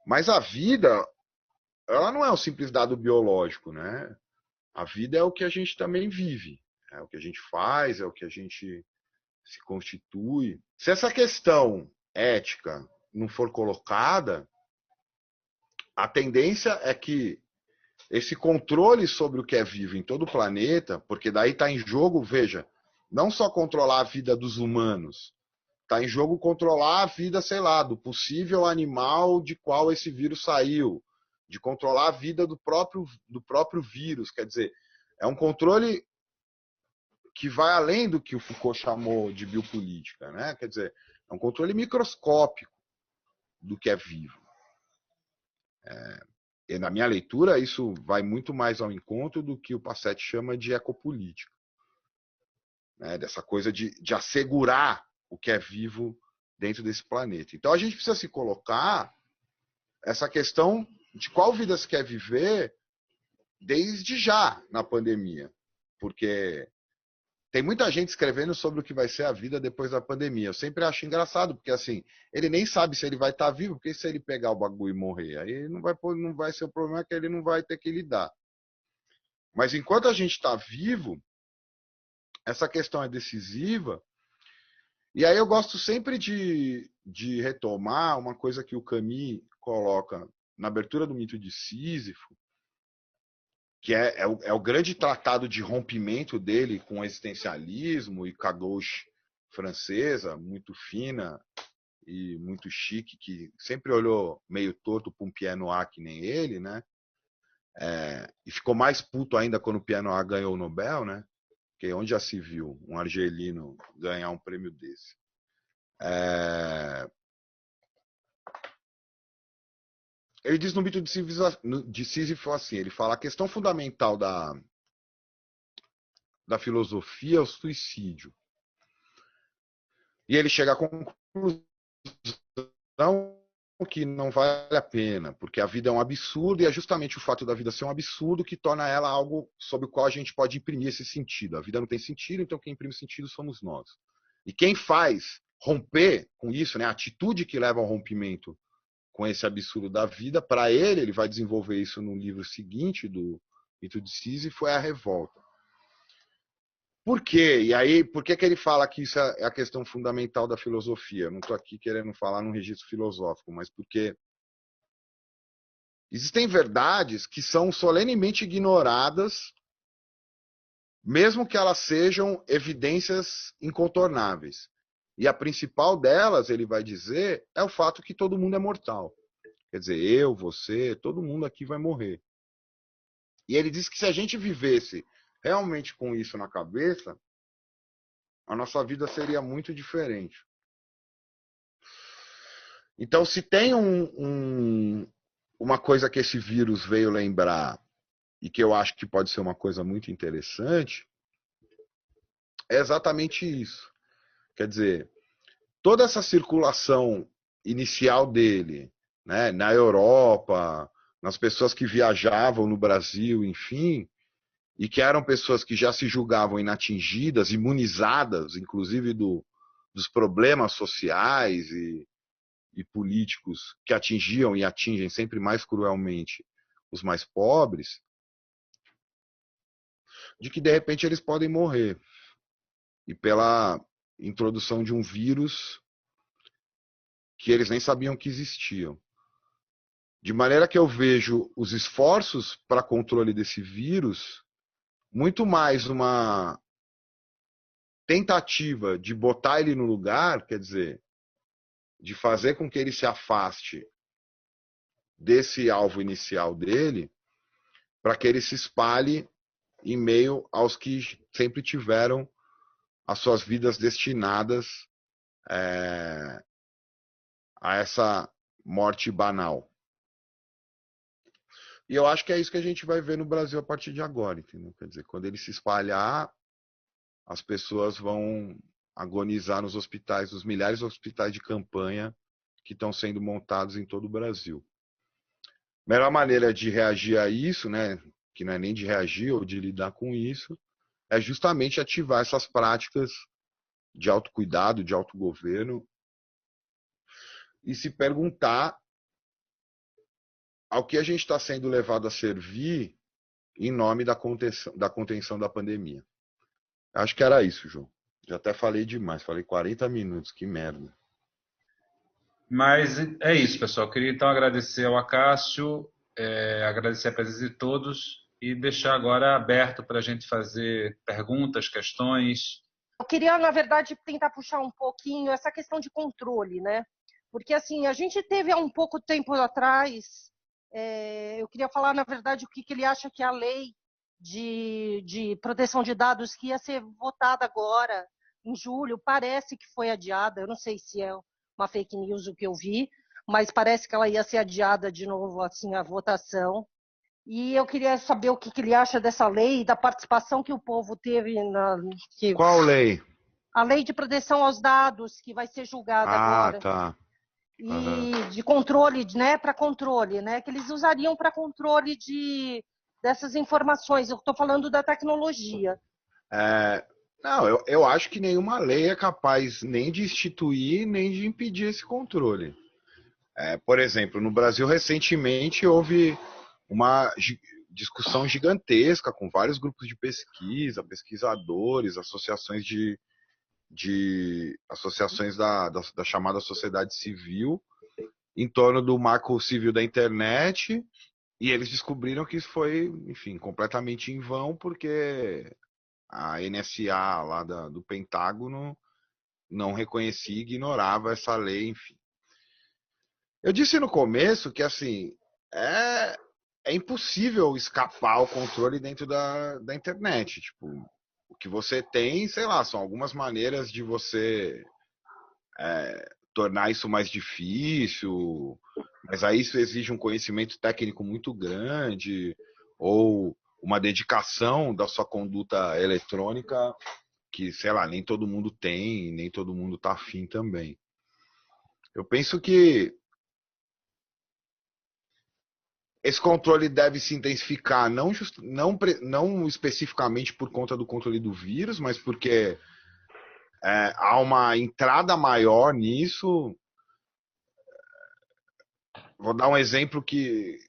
Mas a vida, ela não é um simples dado biológico, né? A vida é o que a gente também vive. É o que a gente faz, é o que a gente se constitui. Se essa questão ética não for colocada, a tendência é que esse controle sobre o que é vivo em todo o planeta, porque daí está em jogo, veja, não só controlar a vida dos humanos, está em jogo controlar a vida, sei lá, do possível animal de qual esse vírus saiu, de controlar a vida do próprio vírus. Quer dizer, é um controle que vai além do que o Foucault chamou de biopolítica, né? Quer dizer, é um controle microscópico do que é vivo. e na minha leitura, isso vai muito mais ao encontro do que o Passetti chama de ecopolítica, né? Dessa coisa de assegurar o que é vivo dentro desse planeta. Então a gente precisa se colocar essa questão de qual vida se quer viver desde já na pandemia, porque tem muita gente escrevendo sobre o que vai ser a vida depois da pandemia. Eu sempre acho engraçado, porque assim, ele nem sabe se ele vai estar vivo, porque se ele pegar o bagulho e morrer, aí não vai ser o problema que ele não vai ter que lidar. Mas enquanto a gente está vivo, essa questão é decisiva. E aí eu gosto sempre de retomar uma coisa que o Camus coloca na abertura do mito de Sísifo, que é o grande tratado de rompimento dele com o existencialismo e com a gauche francesa, muito fina e muito chique, que sempre olhou meio torto para um Pierre Noir que nem ele, né? E ficou mais puto ainda quando o Pierre Noir ganhou o Nobel, né? Porque onde já se viu um argelino ganhar um prêmio desse? Ele diz no mito de Sísifo assim, ele fala a questão fundamental da filosofia é o suicídio. E ele chega à conclusão que não vale a pena, porque a vida é um absurdo e é justamente o fato da vida ser um absurdo que torna ela algo sobre o qual a gente pode imprimir esse sentido. A vida não tem sentido, então quem imprime sentido somos nós. E quem faz romper com isso, né, a atitude que leva ao rompimento com esse absurdo da vida, para ele vai desenvolver isso no livro seguinte do Mito de Sísifo, é a revolta. Por quê? E aí, por que ele fala que isso é a questão fundamental da filosofia? Eu não estou aqui querendo falar num registro filosófico, mas porque existem verdades que são solenemente ignoradas, mesmo que elas sejam evidências incontornáveis. E a principal delas, ele vai dizer, é o fato que todo mundo é mortal. Quer dizer, eu, você, todo mundo aqui vai morrer. E ele diz que se a gente vivesse realmente com isso na cabeça, a nossa vida seria muito diferente. Então, se tem uma coisa que esse vírus veio lembrar, e que eu acho que pode ser uma coisa muito interessante, é exatamente isso. Quer dizer, toda essa circulação inicial dele, né, na Europa, nas pessoas que viajavam no Brasil, enfim, e que eram pessoas que já se julgavam inatingidas, imunizadas, inclusive dos problemas sociais e políticos que atingiam e atingem sempre mais cruelmente os mais pobres, de que de repente eles podem morrer. E pela introdução de um vírus que eles nem sabiam que existiam. De maneira que eu vejo os esforços para controle desse vírus muito mais uma tentativa de botar ele no lugar, quer dizer, de fazer com que ele se afaste desse alvo inicial dele, para que ele se espalhe em meio aos que sempre tiveram as suas vidas destinadas a essa morte banal. E eu acho que é isso que a gente vai ver no Brasil a partir de agora, entendeu? Quer dizer, quando ele se espalhar, as pessoas vão agonizar nos hospitais, nos milhares de hospitais de campanha que estão sendo montados em todo o Brasil. A melhor maneira de reagir a isso, né, que não é nem de reagir ou de lidar com isso, é justamente ativar essas práticas de autocuidado, de autogoverno, e se perguntar ao que a gente está sendo levado a servir em nome da contenção da pandemia. Acho que era isso, João. Já até falei demais, falei 40 minutos, que merda. Mas é isso, pessoal. Queria então agradecer ao Acácio, agradecer a presença de todos e deixar agora aberto para a gente fazer perguntas, questões. Eu queria, na verdade, tentar puxar um pouquinho essa questão de controle, né? Porque, assim, a gente teve há um pouco tempo atrás, eu queria falar, na verdade, o que ele acha que a lei de proteção de dados que ia ser votada agora, em julho, parece que foi adiada, eu não sei se é uma fake news o que eu vi, mas parece que ela ia ser adiada de novo, assim, a votação. E eu queria saber o que ele acha dessa lei, da participação que o povo teve Qual lei? a lei de proteção aos dados, que vai ser julgada Ah, agora. tá. Uhum. E de controle, né, para controle, né, que eles usariam para controle dessas informações. Eu estou falando da tecnologia. Não, eu acho que nenhuma lei é capaz nem de instituir, nem de impedir esse controle. Por exemplo, no Brasil, recentemente, houve uma discussão gigantesca com vários grupos de pesquisa, pesquisadores, associações associações da chamada sociedade civil, em torno do marco civil da internet, e eles descobriram que isso foi, enfim, completamente em vão, porque a NSA lá do Pentágono não reconhecia e ignorava essa lei, enfim. Eu disse no começo que, assim, é impossível escapar ao controle dentro da internet. Tipo, o que você tem, sei lá, são algumas maneiras de você tornar isso mais difícil, mas aí isso exige um conhecimento técnico muito grande, ou uma dedicação da sua conduta eletrônica que, sei lá, nem todo mundo tem, nem todo mundo tá afim também. Eu penso que esse controle deve se intensificar, não especificamente por conta do controle do vírus, mas porque há uma entrada maior nisso. Vou dar um exemplo que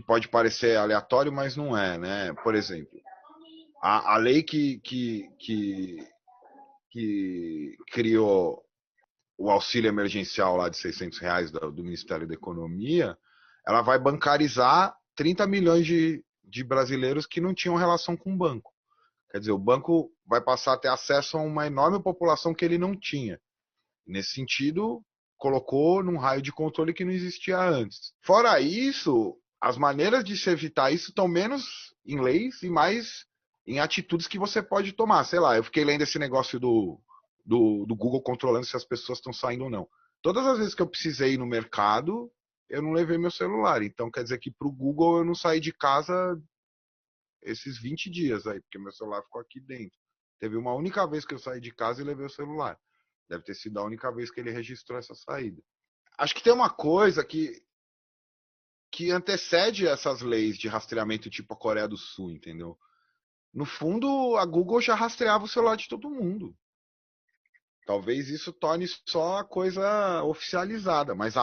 pode parecer aleatório, mas não é, né? Por exemplo, a lei que criou o auxílio emergencial lá de R$ 600 do Ministério da Economia, ela vai bancarizar 30 milhões de brasileiros que não tinham relação com o banco. Quer dizer, o banco vai passar a ter acesso a uma enorme população que ele não tinha. Nesse sentido, colocou num raio de controle que não existia antes. Fora isso, as maneiras de se evitar isso estão menos em leis e mais em atitudes que você pode tomar. Sei lá, eu fiquei lendo esse negócio do Google controlando se as pessoas estão saindo ou não. Todas as vezes que eu precisei ir no mercado, eu não levei meu celular. Então quer dizer que para o Google eu não saí de casa esses 20 dias aí, porque meu celular ficou aqui dentro. Teve uma única vez que eu saí de casa e levei o celular. Deve ter sido a única vez que ele registrou essa saída. Acho que tem uma coisa que antecede essas leis de rastreamento tipo a Coreia do Sul, entendeu? No fundo, a Google já rastreava o celular de todo mundo. Talvez isso torne só a coisa oficializada, mas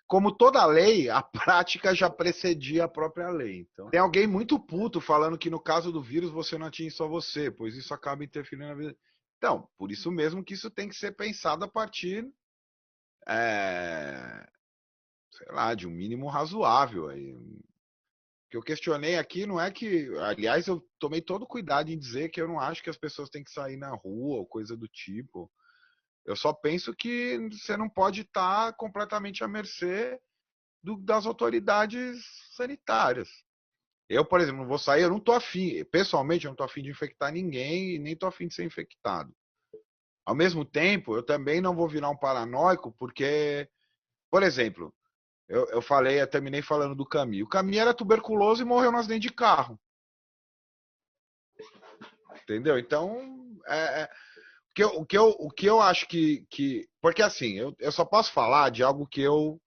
como toda lei, a prática já precedia a própria lei. Então, tem alguém muito puto falando que no caso do vírus você não atinge só você, pois isso acaba interferindo na vida. Então, por isso mesmo que isso tem que ser pensado a partir, sei lá, de um mínimo razoável. Aí. O que eu questionei aqui não é que, aliás, eu tomei todo cuidado em dizer que eu não acho que as pessoas têm que sair na rua ou coisa do tipo. Eu só penso que você não pode estar completamente à mercê das autoridades sanitárias. Eu, por exemplo, não vou sair, eu não estou afim, pessoalmente, eu não estou afim de infectar ninguém e nem estou afim de ser infectado. Ao mesmo tempo, eu também não vou virar um paranoico, porque, por exemplo, eu terminei falando do Camille. O Camille era tuberculoso e morreu no acidente de carro. Entendeu? Então, o que eu acho que. Porque assim, eu só posso falar de algo que eu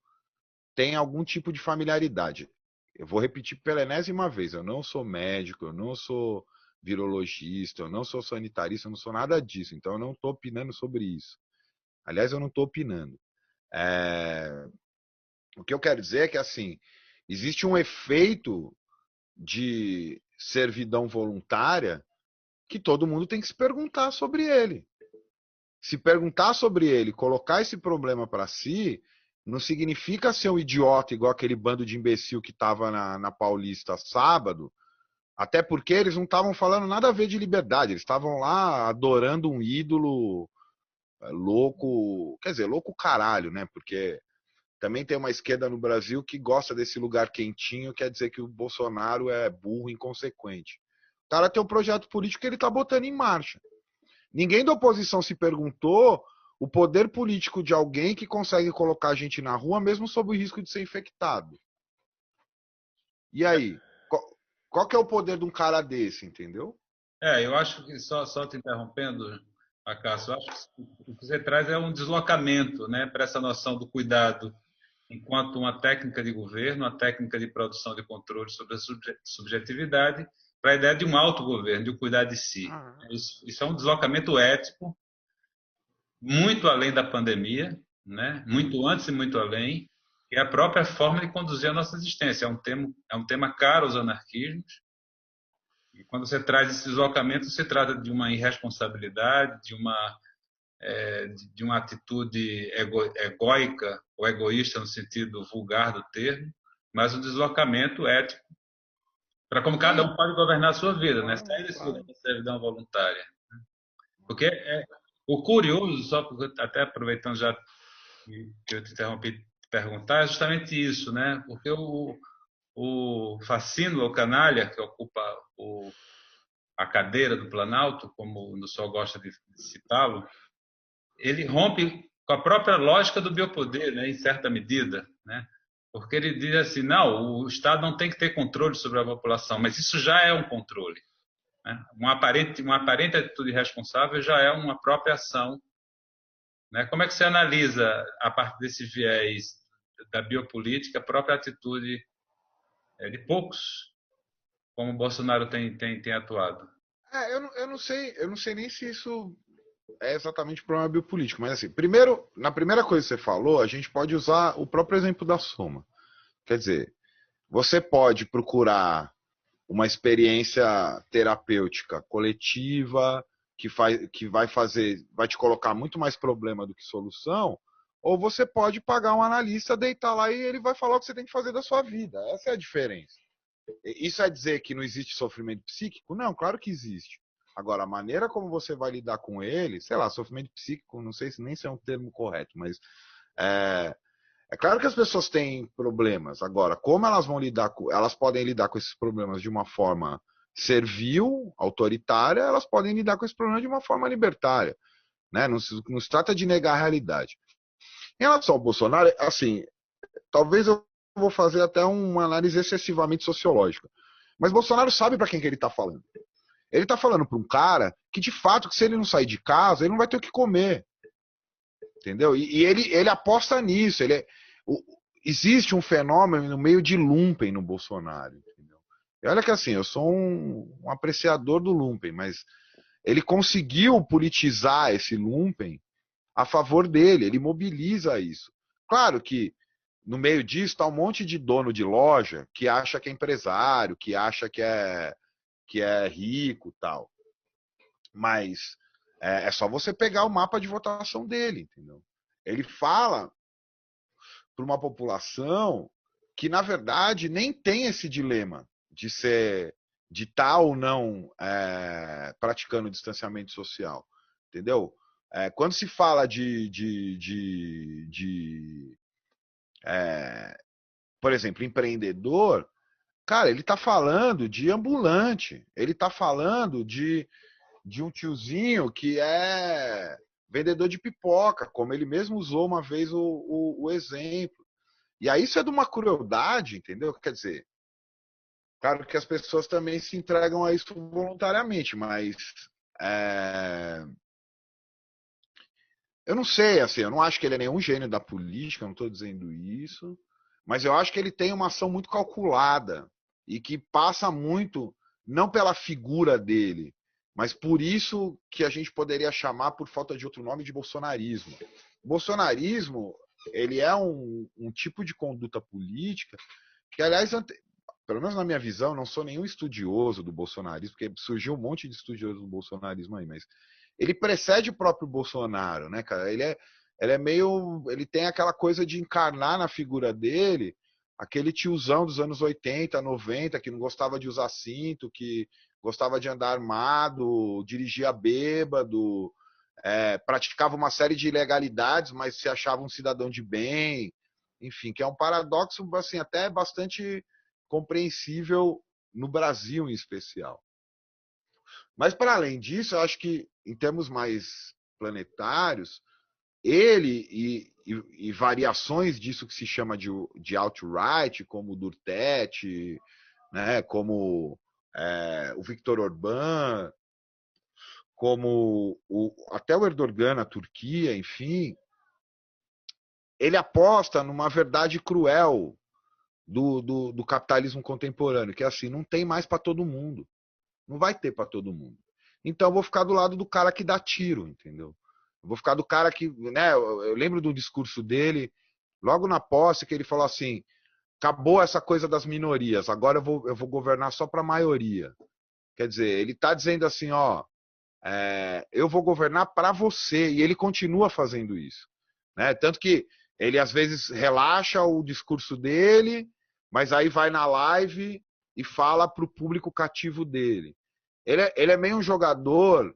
tenho algum tipo de familiaridade. Eu vou repetir pela enésima vez: eu não sou médico, eu não sou virologista, eu não sou sanitarista, eu não sou nada disso. Então, eu não estou opinando sobre isso. Aliás, eu não estou opinando. O que eu quero dizer é que, assim, existe um efeito de servidão voluntária que todo mundo tem que se perguntar sobre ele. Se perguntar sobre ele, colocar esse problema para si, não significa ser um idiota igual aquele bando de imbecil que estava na Paulista sábado, até porque eles não estavam falando nada a ver de liberdade, eles estavam lá adorando um ídolo louco, quer dizer, louco caralho, né? Porque também tem uma esquerda no Brasil que gosta desse lugar quentinho, quer dizer que o Bolsonaro é burro, inconsequente. O cara tem um projeto político que ele está botando em marcha. Ninguém da oposição se perguntou o poder político de alguém que consegue colocar a gente na rua mesmo sob o risco de ser infectado. E aí? Qual que é o poder de um cara desse, entendeu? Eu acho que, só te interrompendo, Acácio, eu acho que o que você traz é um deslocamento, né, para essa noção do cuidado enquanto uma técnica de governo, uma técnica de produção de controle sobre a subjetividade, para a ideia de um autogoverno, de um cuidar de si. Isso é um deslocamento ético muito além da pandemia, né? Muito antes e muito além, que é a própria forma de conduzir a nossa existência. É um tema caro aos anarquismos, e quando você traz esse deslocamento, se trata de uma irresponsabilidade, de uma atitude egóica ou egoísta no sentido vulgar do termo, mas um deslocamento ético para como cada um pode governar a sua vida, né? Sair desse lugar da servidão voluntária. Porque o curioso, só porque, até aproveitando já que eu te interrompi perguntar, é justamente isso, né? Porque o Facínora, o canalha, que ocupa a cadeira do Planalto, como o Sol gosta de citá-lo, ele rompe com a própria lógica do biopoder, né, em certa medida, né? Porque ele diz assim, não, o Estado não tem que ter controle sobre a população, mas isso já é um controle, né? Uma aparente atitude responsável já é uma própria ação, né? Como é que você analisa, a partir desse viés da biopolítica, a própria atitude de poucos, como o Bolsonaro tem atuado? Eu não sei nem se isso é exatamente problema biopolítico, mas assim, primeiro, na primeira coisa que você falou, a gente pode usar o próprio exemplo da soma. Quer dizer, você pode procurar uma experiência terapêutica coletiva vai te colocar muito mais problema do que solução, ou você pode pagar um analista, deitar lá e ele vai falar o que você tem que fazer da sua vida. Essa é a diferença. Isso é dizer que não existe sofrimento psíquico? Não, claro que existe. Agora, a maneira como você vai lidar com ele, sei lá, sofrimento psíquico, não sei se nem se é um termo correto, mas é, é claro que as pessoas têm problemas. Agora, como elas vão lidar com, elas podem lidar com esses problemas de uma forma servil, autoritária, elas podem lidar com esses problemas de uma forma libertária, né? Não se trata de negar a realidade. Em relação ao Bolsonaro, assim, talvez eu vou fazer até uma análise excessivamente sociológica. Mas Bolsonaro sabe para quem que ele está falando. Ele está falando para um cara que, de fato, que se ele não sair de casa, ele não vai ter o que comer. Entendeu? E ele aposta nisso. Existe um fenômeno no meio de lumpen no Bolsonaro. Entendeu? E olha que assim, eu sou um apreciador do lumpen, mas ele conseguiu politizar esse lumpen a favor dele. Ele mobiliza isso. Claro que no meio disso está um monte de dono de loja que acha que é empresário, que acha que é rico, tal. Mas é só você pegar o mapa de votação dele, entendeu? Ele fala para uma população que, na verdade, nem tem esse dilema de estar ou não praticando distanciamento social, entendeu? Quando se fala por exemplo, empreendedor, cara, ele está falando de ambulante, ele está falando de um tiozinho que é vendedor de pipoca, como ele mesmo usou uma vez o exemplo. E aí isso é de uma crueldade, entendeu? Quer dizer, claro que as pessoas também se entregam a isso voluntariamente, mas eu não sei, assim, eu não acho que ele é nenhum gênio da política, não estou dizendo isso, mas eu acho que ele tem uma ação muito calculada e que passa muito, não pela figura dele, mas por isso que a gente poderia chamar, por falta de outro nome, de bolsonarismo. O bolsonarismo, ele é um tipo de conduta política que, aliás, pelo menos na minha visão, não sou nenhum estudioso do bolsonarismo, porque surgiu um monte de estudiosos do bolsonarismo aí, mas ele precede o próprio Bolsonaro, né, cara? Ele é meio. Ele tem aquela coisa de encarnar na figura dele aquele tiozão dos anos 80, 90, que não gostava de usar cinto, que gostava de andar armado, dirigia bêbado, praticava uma série de ilegalidades, mas se achava um cidadão de bem. Enfim, que é um paradoxo assim, até bastante compreensível no Brasil em especial. Mas, para além disso, eu acho que, em termos mais planetários, ele e variações disso que se chama de alt-right, como o Durtete, né, como o Viktor Orbán, como até o Erdogan na Turquia, enfim, ele aposta numa verdade cruel do capitalismo contemporâneo, que é assim, não tem mais para todo mundo. Não vai ter para todo mundo. Então eu vou ficar do lado do cara que dá tiro, entendeu? Eu vou ficar do cara que, né, eu lembro do discurso dele, logo na posse, que ele falou assim, acabou essa coisa das minorias, agora eu vou governar só para a maioria. Quer dizer, ele está dizendo assim, ó, eu vou governar para você, e ele continua fazendo isso. Né? Tanto que ele às vezes relaxa o discurso dele, mas aí vai na live e fala para o público cativo dele. Ele é meio um jogador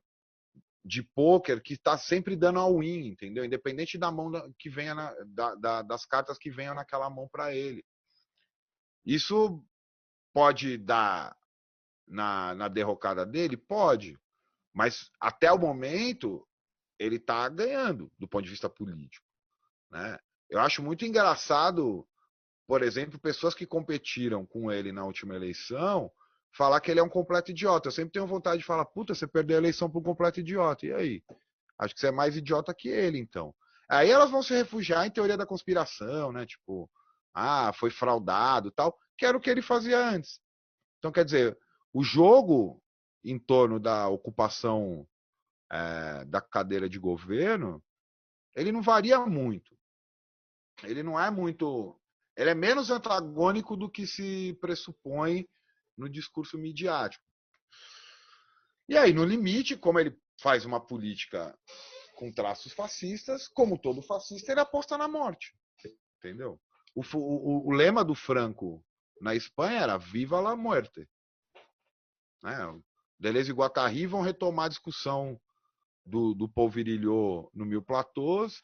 de pôquer que está sempre dando all-in, entendeu? Independente da mão que venha das cartas que venham naquela mão para ele. Isso pode dar na derrocada dele? Pode. Mas até o momento ele está ganhando do ponto de vista político. Né? Eu acho muito engraçado, por exemplo, pessoas que competiram com ele na última eleição falar que ele é um completo idiota. Eu sempre tenho vontade de falar, puta, você perdeu a eleição por um completo idiota. E aí? Acho que você é mais idiota que ele, então. Aí elas vão se refugiar em teoria da conspiração, né? Tipo, foi fraudado e tal, que era o que ele fazia antes. Então, quer dizer, o jogo em torno da ocupação da cadeira de governo, ele não varia muito. Ele não é muito. Ele é menos antagônico do que se pressupõe no discurso midiático. E aí, no limite, como ele faz uma política com traços fascistas, como todo fascista, ele aposta na morte. Entendeu? O lema do Franco na Espanha era Viva la muerte. Né? Deleuze e Guattari vão retomar a discussão do Polvirilho no Mil Platôs,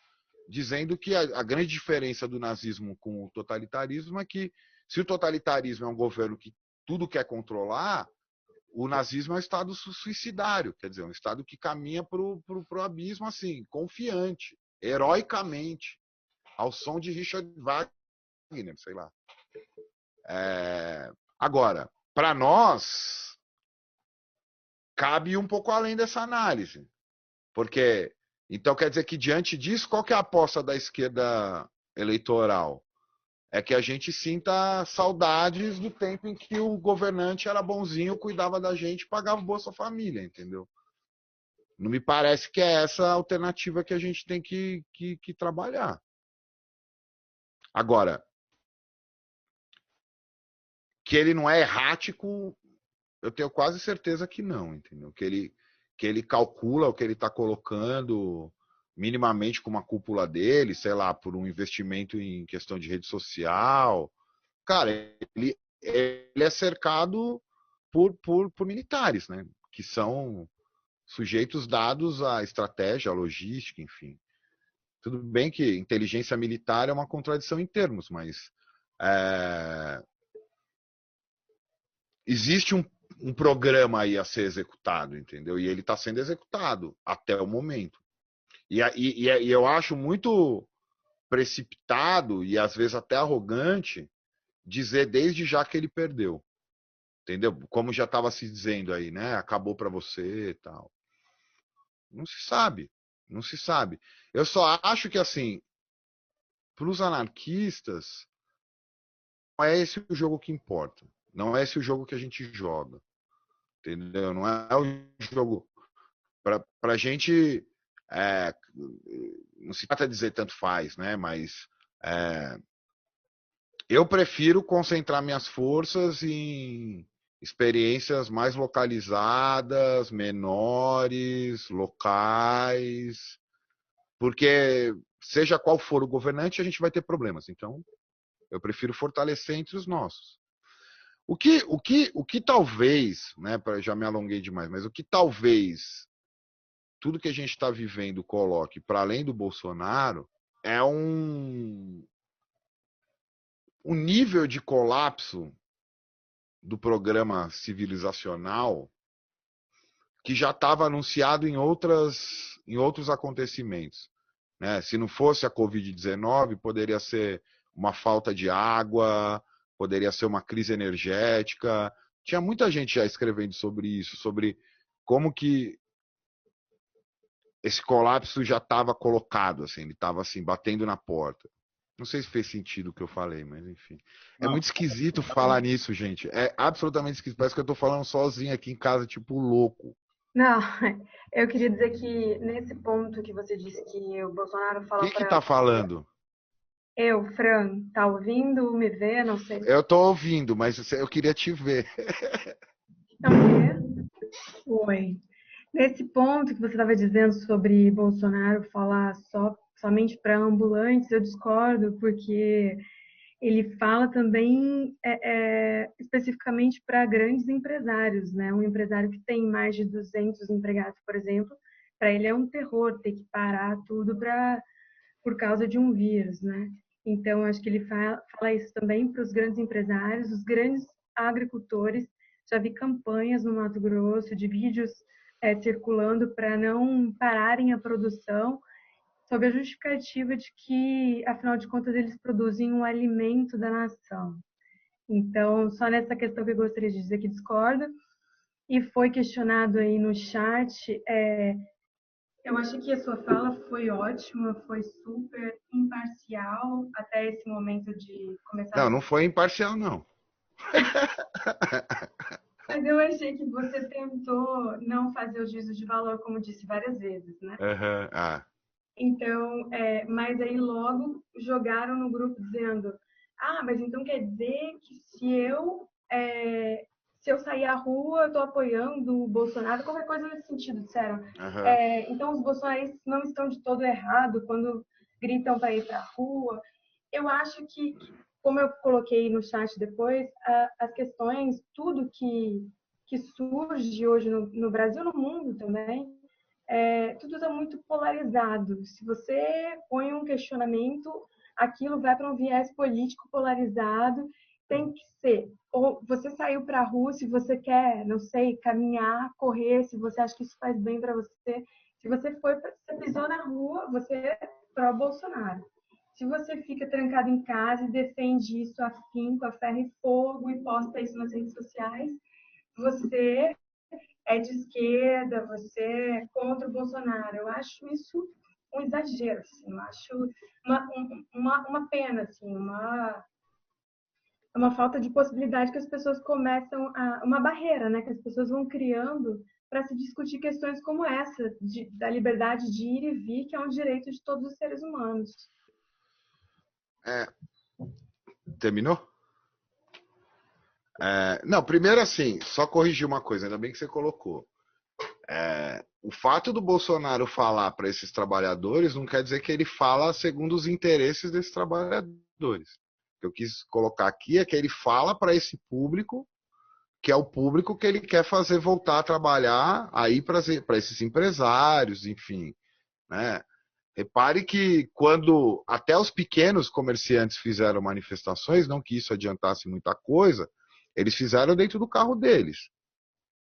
dizendo que a grande diferença do nazismo com o totalitarismo é que se o totalitarismo é um governo que tudo quer controlar, o nazismo é um estado suicidário, quer dizer, um estado que caminha para o abismo assim, confiante, heroicamente, ao som de Richard Wagner, sei lá. Agora, para nós, cabe um pouco além dessa análise, porque então quer dizer que diante disso, qual que é a aposta da esquerda eleitoral? É que a gente sinta saudades do tempo em que o governante era bonzinho, cuidava da gente, pagava o Bolsa Família, entendeu? Não me parece que é essa a alternativa que a gente tem que trabalhar. Agora, que ele não é errático, eu tenho quase certeza que não, entendeu? Que ele calcula o que ele está colocando minimamente com uma cúpula dele, sei lá, por um investimento em questão de rede social. Cara, ele é cercado por militares, né? Que são sujeitos dados à estratégia, à logística, enfim. Tudo bem que inteligência militar é uma contradição em termos, mas existe um programa aí a ser executado, entendeu? E ele está sendo executado até o momento. E eu acho muito precipitado e às vezes até arrogante dizer desde já que ele perdeu. Entendeu? Como já estava se dizendo aí, né? Acabou para você e tal. Não se sabe. Não se sabe. Eu só acho que, assim, para os anarquistas, não é esse o jogo que importa. Não é esse o jogo que a gente joga. Entendeu? Não é o jogo. Para a gente. Não se trata de dizer tanto faz, né? Mas eu prefiro concentrar minhas forças em experiências mais localizadas, menores, locais, porque seja qual for o governante, a gente vai ter problemas. Então, eu prefiro fortalecer entre os nossos. O que talvez, né, já me alonguei demais, mas o que talvez tudo que a gente está vivendo coloque para além do Bolsonaro é um nível de colapso do programa civilizacional que já estava anunciado em outros acontecimentos. né? Se não fosse a Covid-19, poderia ser uma falta de água, poderia ser uma crise energética. Tinha muita gente já escrevendo sobre isso, sobre como que esse colapso já estava colocado, assim, ele estava assim, batendo na porta. Não sei se fez sentido o que eu falei, mas enfim. É Não, muito esquisito falar nisso, gente. É absolutamente esquisito. Parece que eu tô falando sozinho aqui em casa, tipo louco. Não, eu queria dizer que nesse ponto que você disse que o Bolsonaro fala Quem que para tá falando? eu, Fran, tá ouvindo, me vê, não sei. Eu tô ouvindo, mas eu queria te ver. Não vê? Oi. Nesse ponto que você estava dizendo sobre Bolsonaro falar somente para ambulantes, eu discordo, porque ele fala também especificamente para grandes empresários, né? Um empresário que tem mais de 200 empregados, por exemplo, para ele é um terror ter que parar tudo por causa de um vírus, né? Então, acho que ele fala isso também para os grandes empresários, os grandes agricultores. Já vi campanhas no Mato Grosso de vídeos circulando para não pararem a produção, sob a justificativa de que, afinal de contas, eles produzem um alimento da nação. Então, só nessa questão que eu gostaria de dizer que discordo. E foi questionado aí no chat. Eu acho que a sua fala foi ótima, foi super imparcial até esse momento de começar. Não, não foi imparcial, não. Mas eu achei que você tentou não fazer o juízo de valor, como disse várias vezes, né? Uhum. Ah. Então, mas aí logo jogaram no grupo dizendo: ah, mas então quer dizer que se eu sair à rua, eu estou apoiando o Bolsonaro, qualquer coisa nesse sentido, disseram. Uhum. Então os bolsonaristas não estão de todo errado quando gritam para ir para a rua. Eu acho que, como eu coloquei no chat depois, as questões, tudo que surge hoje no Brasil, no mundo também, tudo está muito polarizado. Se você põe um questionamento, aquilo vai para um viés político polarizado. Tem que ser. Ou você saiu para a rua se você quer, não sei, caminhar, correr, se você acha que isso faz bem para você. Se você você pisou na rua, você é pró-Bolsonaro. Se você fica trancado em casa e defende isso afinco, a ferro e fogo e posta isso nas redes sociais, você é de esquerda, você é contra o Bolsonaro. Eu acho isso um exagero, assim. Eu acho uma pena, assim, uma falta de possibilidade que as pessoas começam uma barreira, né, que as pessoas vão criando para se discutir questões como essa, da liberdade de ir e vir, que é um direito de todos os seres humanos. Terminou? Não, primeiro assim, só corrigir uma coisa, ainda bem que você colocou. O fato do Bolsonaro falar para esses trabalhadores não quer dizer que ele fala segundo os interesses desses trabalhadores. O que eu quis colocar aqui é que ele fala para esse público, que é o público que ele quer fazer voltar a trabalhar aí para esses empresários, enfim, né? Repare que quando até os pequenos comerciantes fizeram manifestações, não que isso adiantasse muita coisa, eles fizeram dentro do carro deles.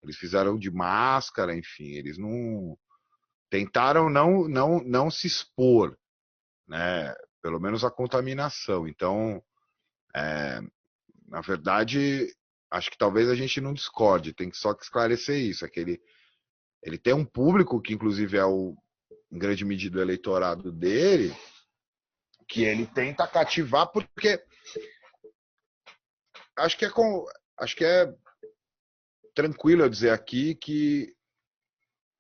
Eles fizeram de máscara, enfim, eles não tentaram não se expor, né? Pelo menos a contaminação. Então, na verdade, acho que talvez a gente não discorde, tem que só esclarecer isso, é que ele tem um público que inclusive é em grande medida o eleitorado dele, que ele tenta cativar porque acho que é tranquilo eu dizer aqui que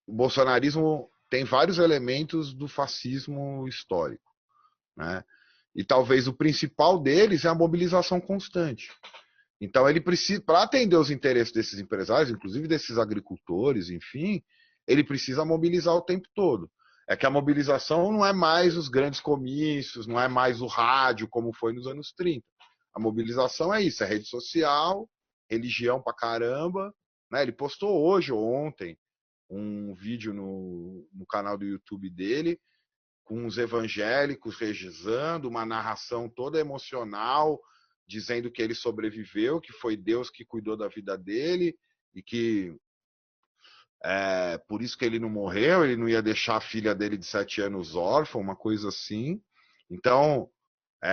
o bolsonarismo tem vários elementos do fascismo histórico, né? E talvez o principal deles é a mobilização constante. Então ele precisa, para atender os interesses desses empresários, inclusive desses agricultores, enfim, ele precisa mobilizar o tempo todo. É que a mobilização não é mais os grandes comícios, não é mais o rádio como foi nos anos 30. A mobilização é isso, é rede social, religião pra caramba, né? Ele postou hoje ou ontem um vídeo no canal do YouTube dele, com os evangélicos rezando, uma narração toda emocional, dizendo que ele sobreviveu, que foi Deus que cuidou da vida dele e que por isso que ele não morreu, ele não ia deixar a filha dele de 7 anos órfã, uma coisa assim. Então,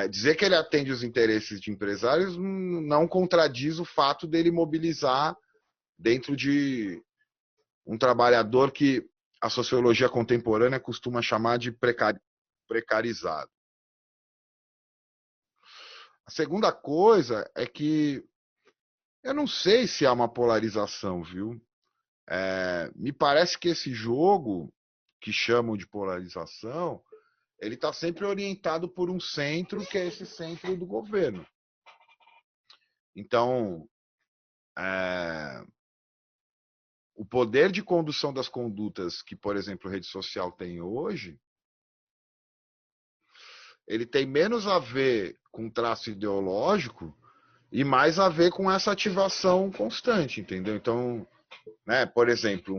dizer que ele atende os interesses de empresários não contradiz o fato dele mobilizar dentro de um trabalhador que a sociologia contemporânea costuma chamar de precarizado. A segunda coisa é que eu não sei se há uma polarização, viu? Me parece que esse jogo, que chamam de polarização, ele está sempre orientado por um centro, que é esse centro do governo. Então, o poder de condução das condutas que, por exemplo, a rede social tem hoje, ele tem menos a ver com traço ideológico e mais a ver com essa ativação constante, entendeu? Então, por exemplo,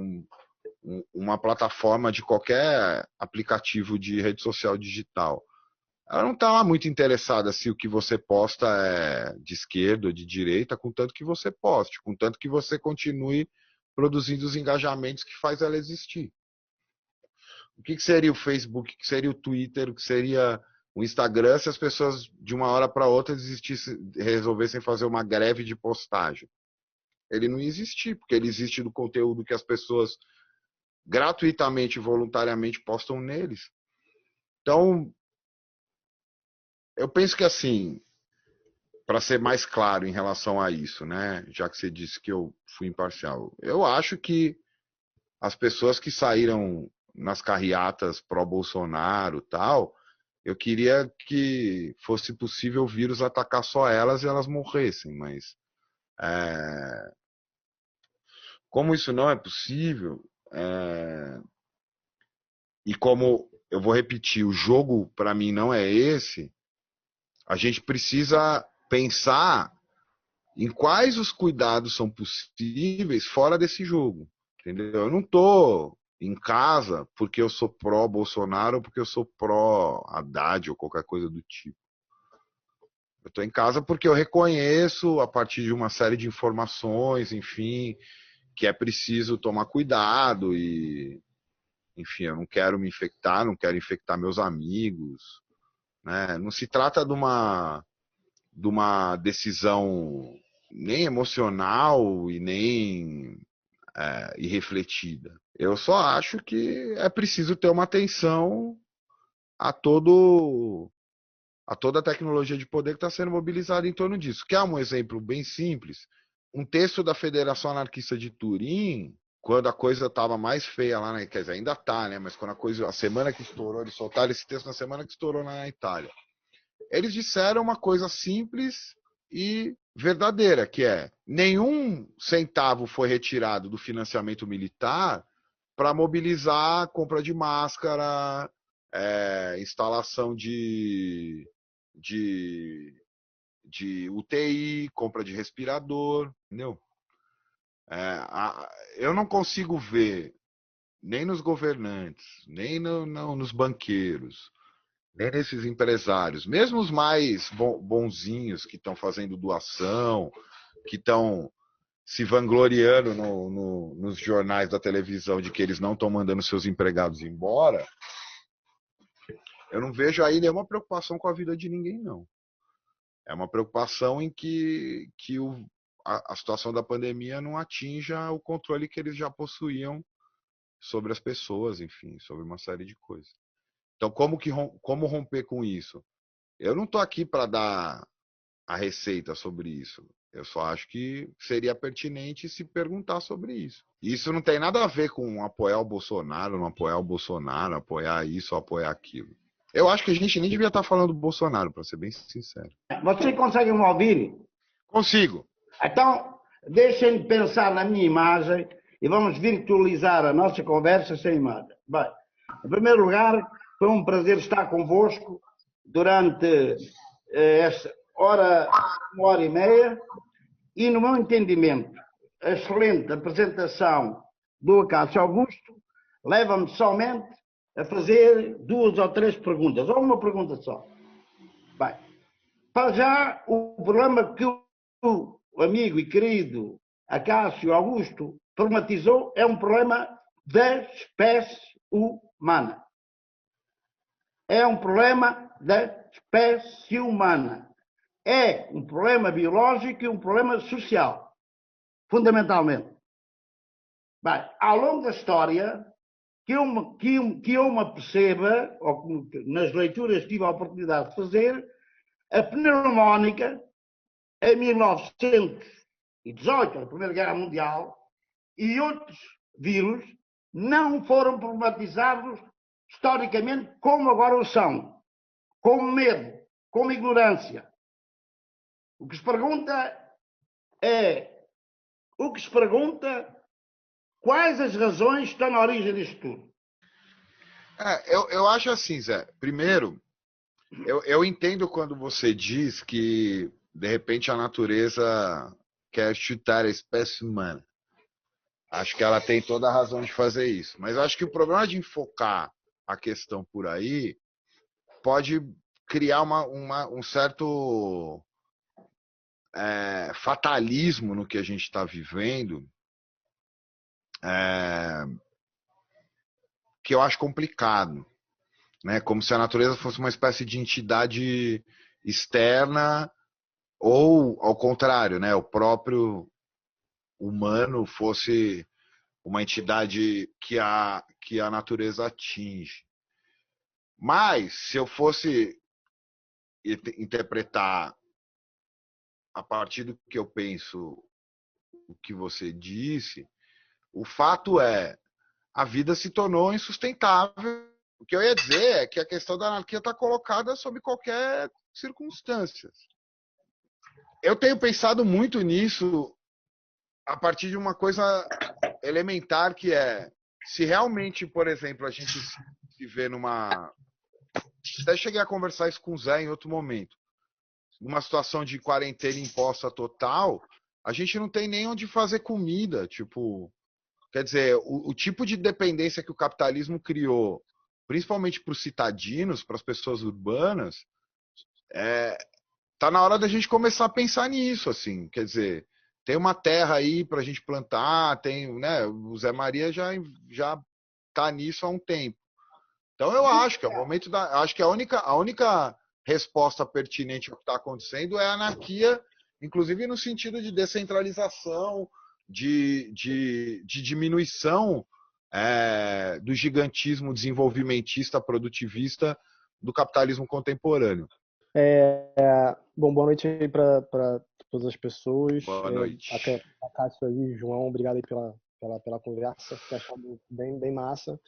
uma plataforma de qualquer aplicativo de rede social digital, ela não está lá muito interessada se o que você posta é de esquerda ou de direita, contanto que você poste, contanto que você continue produzindo os engajamentos que faz ela existir. O que seria o Facebook, o que seria o Twitter, o que seria o Instagram se as pessoas de uma hora para outra resolvessem fazer uma greve de postagem? Ele não ia existir, porque ele existe do conteúdo que as pessoas gratuitamente e voluntariamente postam neles. Então, eu penso que assim, para ser mais claro em relação a isso, né, já que você disse que eu fui imparcial, eu acho que as pessoas que saíram nas carreatas pró-Bolsonaro tal, eu queria que fosse possível o vírus atacar só elas e elas morressem, mas como isso não é possível, e como eu vou repetir, o jogo para mim não é esse, a gente precisa pensar em quais os cuidados são possíveis fora desse jogo, entendeu? Eu não estou em casa porque eu sou pró-Bolsonaro ou porque eu sou pró-Haddad ou qualquer coisa do tipo. Eu estou em casa porque eu reconheço, a partir de uma série de informações, enfim, que é preciso tomar cuidado e, enfim, eu não quero me infectar, não quero infectar meus amigos, né? Não se trata de uma decisão nem emocional e nem irrefletida. Eu só acho que é preciso ter uma atenção a toda a tecnologia de poder que está sendo mobilizada em torno disso. Quer um exemplo bem simples? Um texto da Federação Anarquista de Turim, quando a coisa estava mais feia lá, quer dizer, ainda está, né? Mas quando a semana que estourou, eles soltaram esse texto na semana que estourou na Itália. Eles disseram uma coisa simples e verdadeira, que é: nenhum centavo foi retirado do financiamento militar para mobilizar a compra de máscara, instalação de UTI, compra de respirador, entendeu? Eu não consigo ver, nem nos governantes, nem nos banqueiros, nem nesses empresários, mesmo os mais bonzinhos que estão fazendo doação, que estão se vangloriando nos jornais da televisão de que eles não estão mandando seus empregados embora, eu não vejo aí nenhuma preocupação com a vida de ninguém, não. É uma preocupação em que a situação da pandemia não atinja o controle que eles já possuíam sobre as pessoas, enfim, sobre uma série de coisas. Então, como romper com isso? Eu não estou aqui para dar a receita sobre isso. Eu só acho que seria pertinente se perguntar sobre isso. Isso não tem nada a ver com apoiar o Bolsonaro, não apoiar o Bolsonaro, apoiar isso ou apoiar aquilo. Eu acho que a gente nem devia estar falando do Bolsonaro, para ser bem sincero. Você consegue me ouvir? Consigo. Então, deixem de pensar na minha imagem e vamos virtualizar a nossa conversa sem imagem. Bem, em primeiro lugar, foi um prazer estar convosco durante esta uma hora e meia, e no meu entendimento, a excelente apresentação do Acácio Augusto leva-me somente a fazer 2 ou 3 perguntas, ou uma pergunta só. Bem, para já, o problema que o amigo e querido Acácio Augusto problematizou, é um problema da espécie humana. É um problema da espécie humana. É um problema biológico e um problema social, fundamentalmente. Bem, ao longo da história, que eu me perceba, ou que nas leituras tive a oportunidade de fazer, a pneumónica, em 1918, a Primeira Guerra Mundial, e outros vírus não foram problematizados historicamente como agora o são, com medo, com ignorância. O que se pergunta quais as razões que estão na origem disto tudo. Eu acho assim, Zé. Primeiro, eu entendo quando você diz que, de repente, a natureza quer chutar a espécie humana. Acho que ela tem toda a razão de fazer isso. Mas eu acho que o problema de enfocar a questão por aí pode criar um certo fatalismo no que a gente está vivendo, que eu acho complicado, né? Como se a natureza fosse uma espécie de entidade externa ou, ao contrário, né? O próprio humano fosse uma entidade que a natureza atinge. Mas, se eu fosse interpretar a partir do que eu penso, o que você disse, o fato é, a vida se tornou insustentável. O que eu ia dizer é que a questão da anarquia está colocada sob qualquer circunstância. Eu tenho pensado muito nisso a partir de uma coisa elementar, que é, se realmente, por exemplo, a gente se vê numa... Até cheguei a conversar isso com o Zé em outro momento. Numa situação de quarentena imposta total, a gente não tem nem onde fazer comida. Tipo, quer dizer, o tipo de dependência que o capitalismo criou, principalmente para os citadinos, para as pessoas urbanas, tá na hora da gente começar a pensar nisso, assim. Quer dizer, tem uma terra aí para a gente plantar, tem, né? O Zé Maria já tá nisso há um tempo. Então eu acho que é o momento acho que a única resposta pertinente ao que está acontecendo é a anarquia, inclusive no sentido de descentralização, de diminuição do gigantismo desenvolvimentista, produtivista do capitalismo contemporâneo. Bom, boa noite aí para todas as pessoas. Boa noite. A Cássio aí, João, obrigado aí pela conversa, que achando bem massa.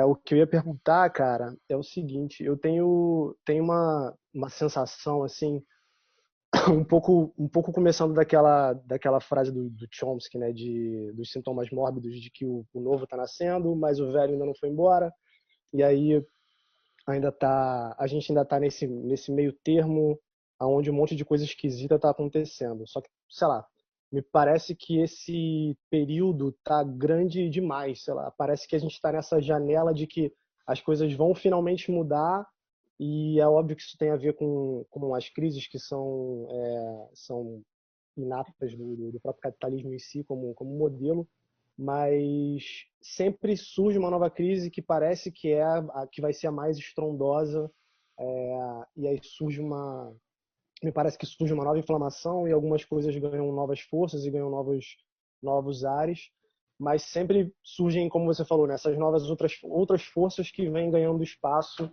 O que eu ia perguntar, cara, é o seguinte: eu tenho uma sensação, assim, um pouco começando daquela frase do Chomsky, né, dos sintomas mórbidos de que o novo está nascendo, mas o velho ainda não foi embora, e aí a gente ainda está nesse meio termo, onde um monte de coisa esquisita está acontecendo. Só que, sei lá, me parece que esse período tá grande demais, sei lá, parece que a gente está nessa janela de que as coisas vão finalmente mudar, e é óbvio que isso tem a ver com as crises que são inatas do próprio capitalismo em si, como modelo, mas sempre surge uma nova crise que parece que é a que vai ser a mais estrondosa, e aí me parece que surge uma nova inflamação e algumas coisas ganham novas forças e ganham novos ares, mas sempre surgem, como você falou, né, essas novas outras forças que vêm ganhando espaço,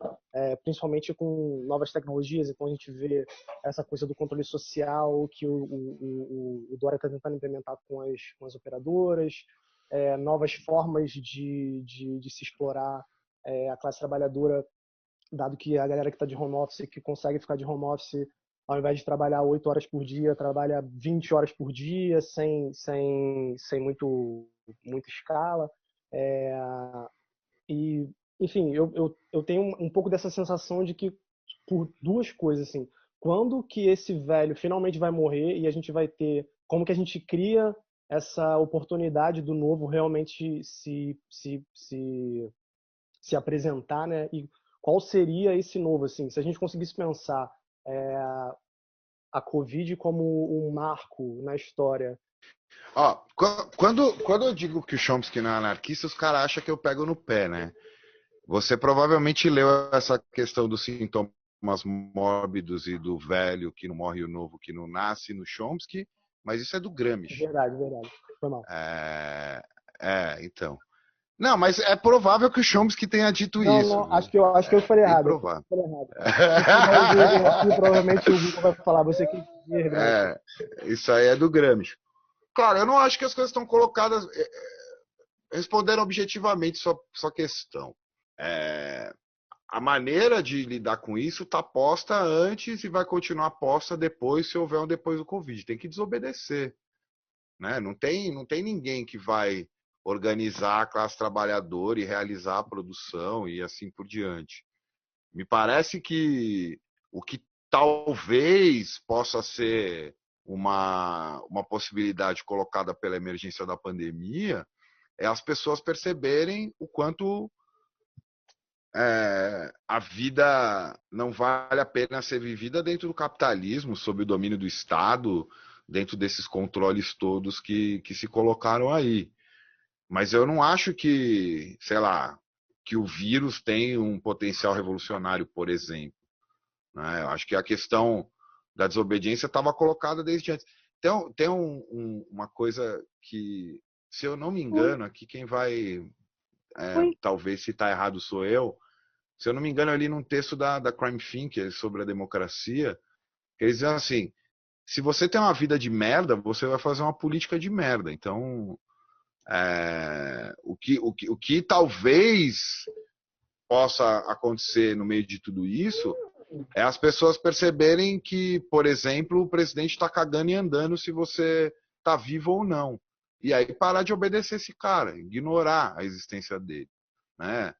principalmente com novas tecnologias. Então a gente vê essa coisa do controle social que o Dória está tentando implementar com as operadoras, novas formas de se explorar a classe trabalhadora, dado que a galera que está de home office, que consegue ficar de home office, ao invés de trabalhar 8 horas por dia, trabalha 20 horas por dia, sem muita escala. E, enfim, eu tenho um pouco dessa sensação de que, por duas coisas, assim, quando que esse velho finalmente vai morrer e a gente vai ter, como que a gente cria essa oportunidade do novo realmente se apresentar, né? E qual seria esse novo, assim, se a gente conseguisse pensar a Covid como um marco na história. Ó, quando eu digo que o Chomsky não é anarquista, os caras acham que eu pego no pé, né? Você provavelmente leu essa questão dos sintomas mórbidos e do velho que não morre e o novo que não nasce no Chomsky, mas isso é do Gramsci. Verdade, verdade. Foi mal. Então. Não, mas é provável que o Chomsky tenha dito Não, isso. não, acho que eu falei Bem errado. provável. Você vai ver aqui, provavelmente o Google vai falar, você quer dizer, Gramsci. Isso aí é do Gramsci. Cara, eu não acho que as coisas estão colocadas. Responderam objetivamente sua questão. A maneira de lidar com isso está posta antes e vai continuar posta depois, se houver um depois do Covid. Tem que desobedecer. Né? Não tem ninguém que vai organizar a classe trabalhadora e realizar a produção e assim por diante. Me parece que o que talvez possa ser uma possibilidade colocada pela emergência da pandemia é as pessoas perceberem o quanto a vida não vale a pena ser vivida dentro do capitalismo, sob o domínio do Estado, dentro desses controles todos que se colocaram aí. Mas eu não acho que, sei lá, que o vírus tem um potencial revolucionário, por exemplo. Né? Eu acho que a questão da desobediência estava colocada desde antes. Tem uma coisa que, se eu não me engano, aqui quem vai talvez citar errado sou eu. Se eu não me engano, eu li num texto da Crime Thinker sobre a democracia, que eles dizem assim: se você tem uma vida de merda, você vai fazer uma política de merda. Então, o que talvez possa acontecer no meio de tudo isso é as pessoas perceberem que, por exemplo, o presidente está cagando e andando se você está vivo ou não. E aí parar de obedecer esse cara, ignorar a existência dele. Né?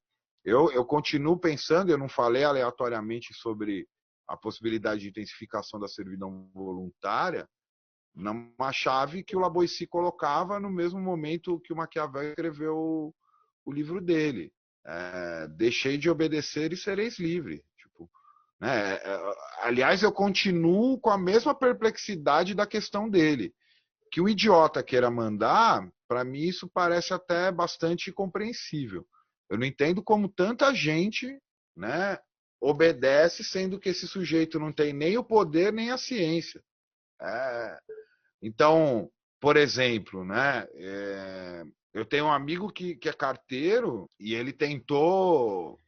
Eu continuo pensando, eu não falei aleatoriamente sobre a possibilidade de intensificação da servidão voluntária, numa chave que o Laboissy colocava no mesmo momento que o Maquiavel escreveu o livro dele. Deixei de obedecer e sereis livre. Tipo, né? Aliás, eu continuo com a mesma perplexidade da questão dele. Que o idiota queira mandar, para mim isso parece até bastante compreensível. Eu não entendo como tanta gente, né, obedece, sendo que esse sujeito não tem nem o poder nem a ciência. Então, por exemplo, né, eu tenho um amigo que é carteiro e ele tentou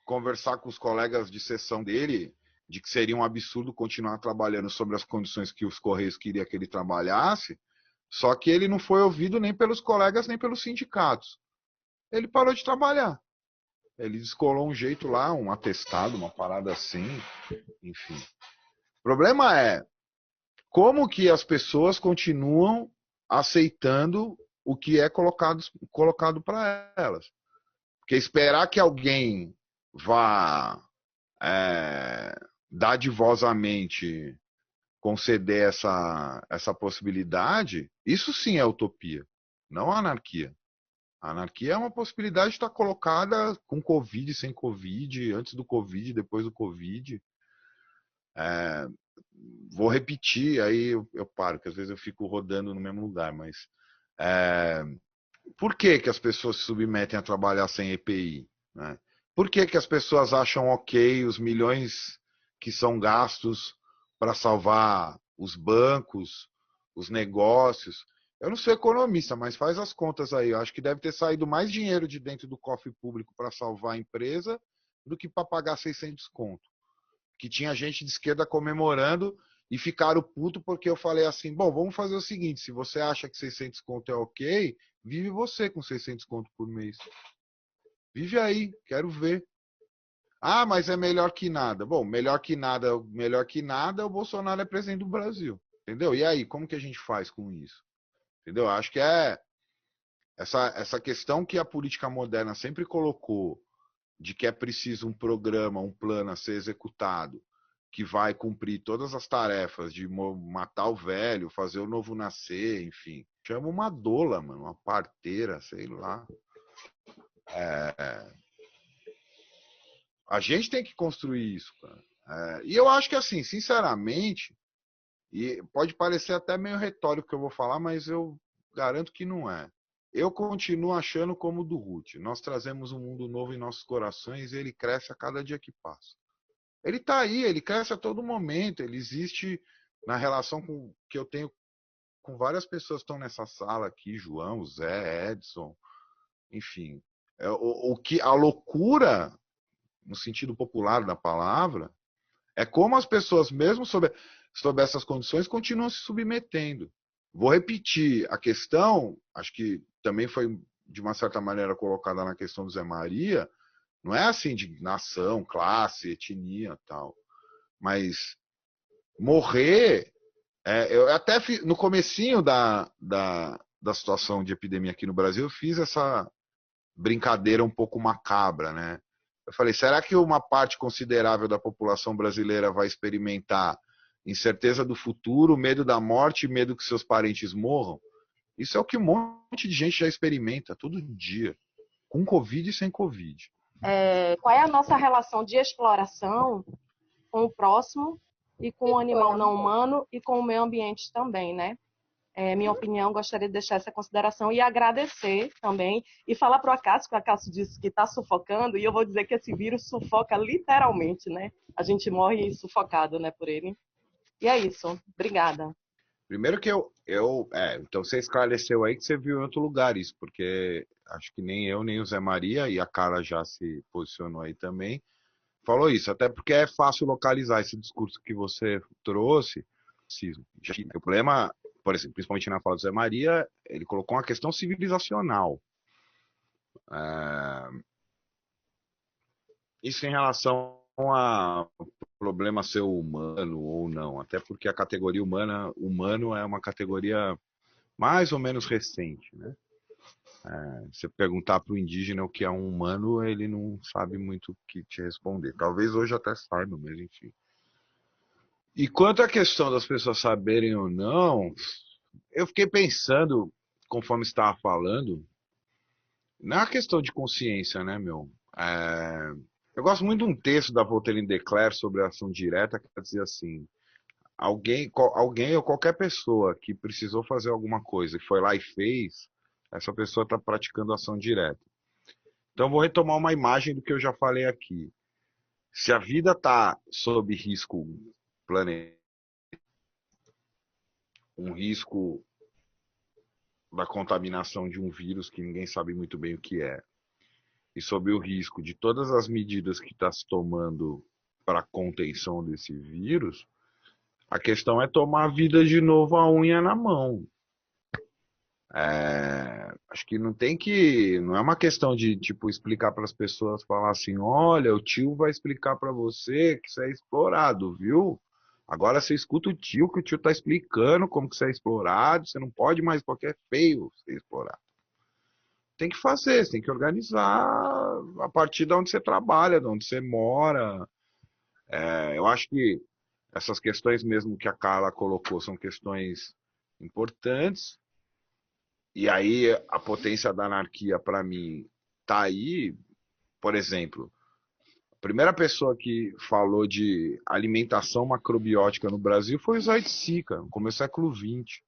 conversar com os colegas de sessão dele de que seria um absurdo continuar trabalhando sobre as condições que os Correios queriam que ele trabalhasse, só que ele não foi ouvido nem pelos colegas nem pelos sindicatos. Ele parou de trabalhar. Ele descolou um jeito lá, um atestado, uma parada assim, enfim. O problema é como que as pessoas continuam aceitando o que é colocado para elas. Porque esperar que alguém vá dadivosamente conceder essa possibilidade, isso sim é utopia, não a anarquia. A anarquia é uma possibilidade de estar colocada com Covid, sem Covid, antes do Covid, depois do Covid. Vou repetir, aí eu paro, que às vezes eu fico rodando no mesmo lugar, mas por que as pessoas se submetem a trabalhar sem EPI? Né? Por que as pessoas acham ok os milhões que são gastos para salvar os bancos, os negócios? Eu não sou economista, mas faz as contas aí. Eu acho que deve ter saído mais dinheiro de dentro do cofre público para salvar a empresa do que para pagar 600 conto. Que tinha gente de esquerda comemorando e ficaram puto porque eu falei assim, bom, vamos fazer o seguinte, se você acha que 600 conto é ok, vive você com 600 conto por mês. Vive aí, quero ver. Ah, mas é melhor que nada. Bom, melhor que nada, o Bolsonaro é presidente do Brasil. Entendeu? E aí, como que a gente faz com isso? Entendeu? Acho que é essa questão que a política moderna sempre colocou de que é preciso um programa, um plano a ser executado que vai cumprir todas as tarefas de matar o velho, fazer o novo nascer, enfim. Chama uma dola, mano, uma parteira, sei lá. A gente tem que construir isso, cara. E eu acho que, assim, sinceramente, E pode parecer até meio retórico que eu vou falar, mas eu garanto que não é. Eu continuo achando como o do Ruth. Nós trazemos um mundo novo em nossos corações e ele cresce a cada dia que passa. Ele está aí, ele cresce a todo momento, ele existe na relação que eu tenho com várias pessoas que estão nessa sala aqui, João, Zé, Edson, enfim. O que a loucura, no sentido popular da palavra, é como as pessoas, mesmo sob essas condições, continuam se submetendo. Vou repetir a questão, acho que também foi, de uma certa maneira, colocada na questão do Zé Maria, não é assim de nação, classe, etnia tal. Mas morrer... eu até no comecinho da situação de epidemia aqui no Brasil, eu fiz essa brincadeira um pouco macabra, né? Eu falei, será que uma parte considerável da população brasileira vai experimentar incerteza do futuro, medo da morte e medo que seus parentes morram? Isso é o que um monte de gente já experimenta todo dia, com Covid e sem Covid. Qual é a nossa relação de exploração com o próximo e com o animal não humano e com o meio ambiente também, né? Minha opinião, gostaria de deixar essa consideração e agradecer também e falar para o Acácio, que o Acácio disse que está sufocando, e eu vou dizer que esse vírus sufoca literalmente, né? A gente morre sufocado, né, por ele. E é isso. Obrigada. Primeiro que então você esclareceu aí que você viu em outro lugar isso, porque acho que nem eu, nem o Zé Maria, e a Carla já se posicionou aí também, falou isso, até porque é fácil localizar esse discurso que você trouxe. O problema, por exemplo, principalmente na fala do Zé Maria, ele colocou uma questão civilizacional. Isso em relação a problema ser humano ou não, até porque a categoria humano é uma categoria mais ou menos recente, né? Se perguntar para o indígena o que é um humano, ele não sabe muito o que te responder. Talvez hoje até saiba, mas enfim. E quanto à questão das pessoas saberem ou não, eu fiquei pensando, conforme estava falando, na questão de consciência, né, meu? Eu gosto muito de um texto da Voltaire de Cleyre sobre a ação direta que dizia assim: alguém ou qualquer pessoa que precisou fazer alguma coisa e foi lá e fez, essa pessoa está praticando ação direta. Então, vou retomar uma imagem do que eu já falei aqui. Se a vida está sob risco planetário, um risco da contaminação de um vírus que ninguém sabe muito bem o que é, e sob o risco de todas as medidas que está se tomando para a contenção desse vírus, a questão é tomar a vida de novo a unha na mão. Acho que não é uma questão de tipo explicar para as pessoas, falar assim, olha, o tio vai explicar para você que você é explorado, viu? Agora você escuta o tio, que o tio está explicando como que você é explorado, você não pode mais porque é feio ser explorado. Tem que fazer, você tem que organizar a partir de onde você trabalha, de onde você mora. Eu acho que essas questões mesmo que a Carla colocou são questões importantes. E aí a potência da anarquia, para mim, tá aí. Por exemplo, a primeira pessoa que falou de alimentação macrobiótica no Brasil foi o Zaitseca, no começo do século XX.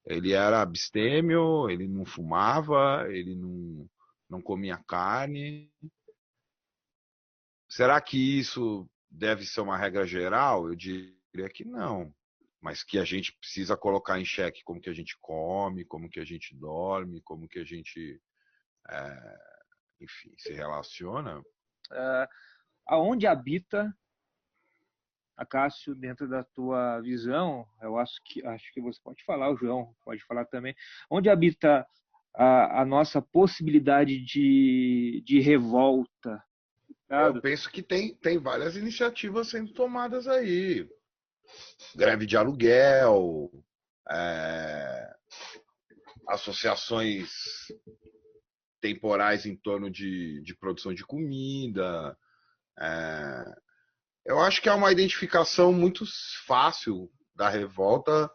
Ele era abstêmio, ele não fumava, ele não comia carne. Será que isso deve ser uma regra geral? Eu diria que não. Mas que a gente precisa colocar em xeque como que a gente come, como que a gente dorme, como que a gente, enfim, se relaciona. Aonde habita, Acácio, dentro da tua visão, eu acho que você pode falar, o João pode falar também, onde habita a nossa possibilidade de revolta? Eu penso que tem várias iniciativas sendo tomadas aí. Greve de aluguel, associações temporais em torno de produção de comida. Eu acho que é uma identificação muito fácil da revolta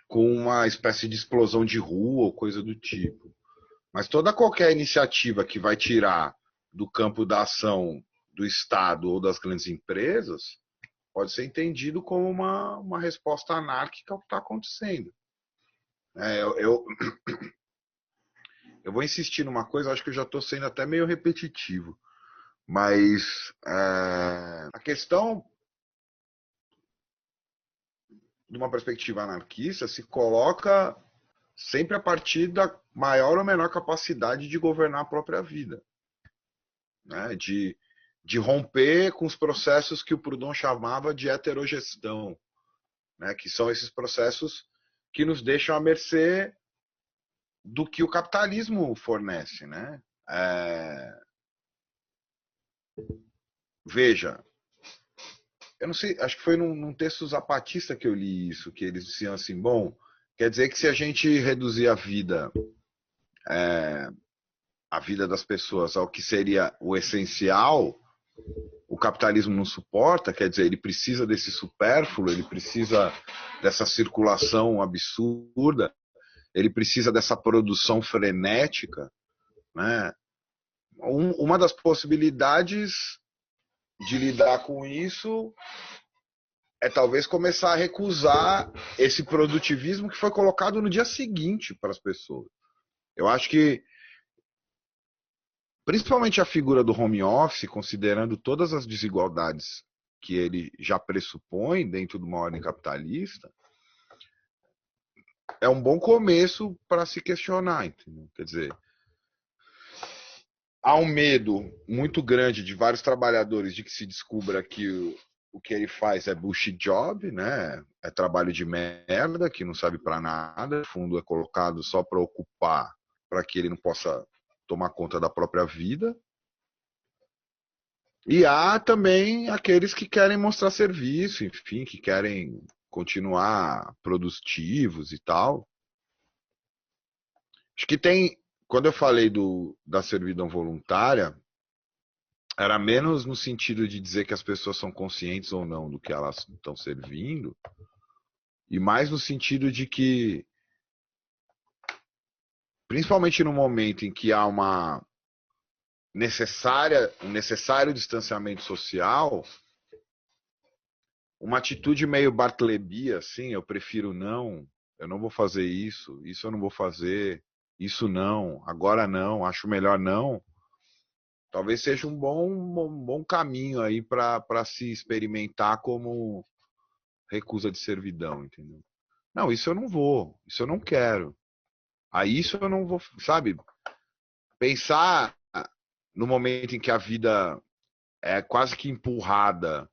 com uma espécie de explosão de rua ou coisa do tipo. Mas qualquer iniciativa que vai tirar do campo da ação do Estado ou das grandes empresas, pode ser entendido como uma resposta anárquica ao que está acontecendo. Eu vou insistir numa coisa, acho que eu já estou sendo até meio repetitivo, mas a questão de uma perspectiva anarquista se coloca sempre a partir da maior ou menor capacidade de governar a própria vida, né? De romper com os processos que o Proudhon chamava de heterogestão, né? Que são esses processos que nos deixam à mercê do que o capitalismo fornece, né? Veja, eu não sei, acho que foi num texto zapatista que eu li isso, que eles diziam assim, bom, quer dizer que se a gente reduzir a vida das pessoas ao que seria o essencial, o capitalismo não suporta, quer dizer, ele precisa desse supérfluo, ele precisa dessa circulação absurda, ele precisa dessa produção frenética, né? Uma das possibilidades de lidar com isso é talvez começar a recusar esse produtivismo que foi colocado no dia seguinte para as pessoas. Eu acho que, principalmente a figura do home office, considerando todas as desigualdades que ele já pressupõe dentro de uma ordem capitalista, é um bom começo para se questionar, entendeu? Quer dizer, há um medo muito grande de vários trabalhadores de que se descubra que o que ele faz é bullshit job, né? É trabalho de merda, que não serve para nada, o fundo é colocado só para ocupar, para que ele não possa tomar conta da própria vida. E há também aqueles que querem mostrar serviço, enfim, que querem continuar produtivos e tal. Acho que tem, quando eu falei da servidão voluntária, era menos no sentido de dizer que as pessoas são conscientes ou não do que elas estão servindo, e mais no sentido de que, principalmente no momento em que há um necessário distanciamento social, uma atitude meio Bartleby, assim, eu prefiro não, eu não vou fazer isso eu não vou fazer, isso não, agora não, acho melhor não, talvez seja um bom caminho aí para se experimentar como recusa de servidão, entendeu? Não, isso eu não vou, isso eu não quero. Aí isso eu não vou, sabe? Pensar no momento em que a vida é quase que empurrada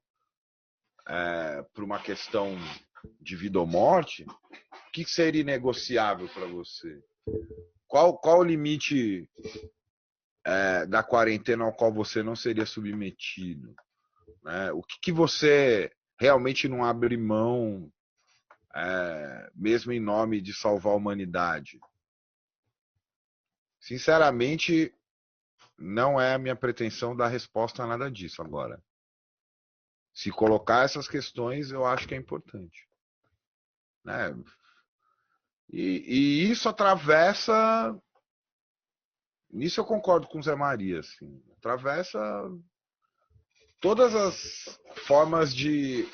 por uma questão de vida ou morte, o que seria negociável para você? Qual o limite da quarentena ao qual você não seria submetido? Né? O que você realmente não abre mão, mesmo em nome de salvar a humanidade? Sinceramente, não é a minha pretensão dar resposta a nada disso agora. Se colocar essas questões, eu acho que é importante. Né? E isso atravessa. Nisso eu concordo com o Zé Maria. Assim, atravessa todas as formas de.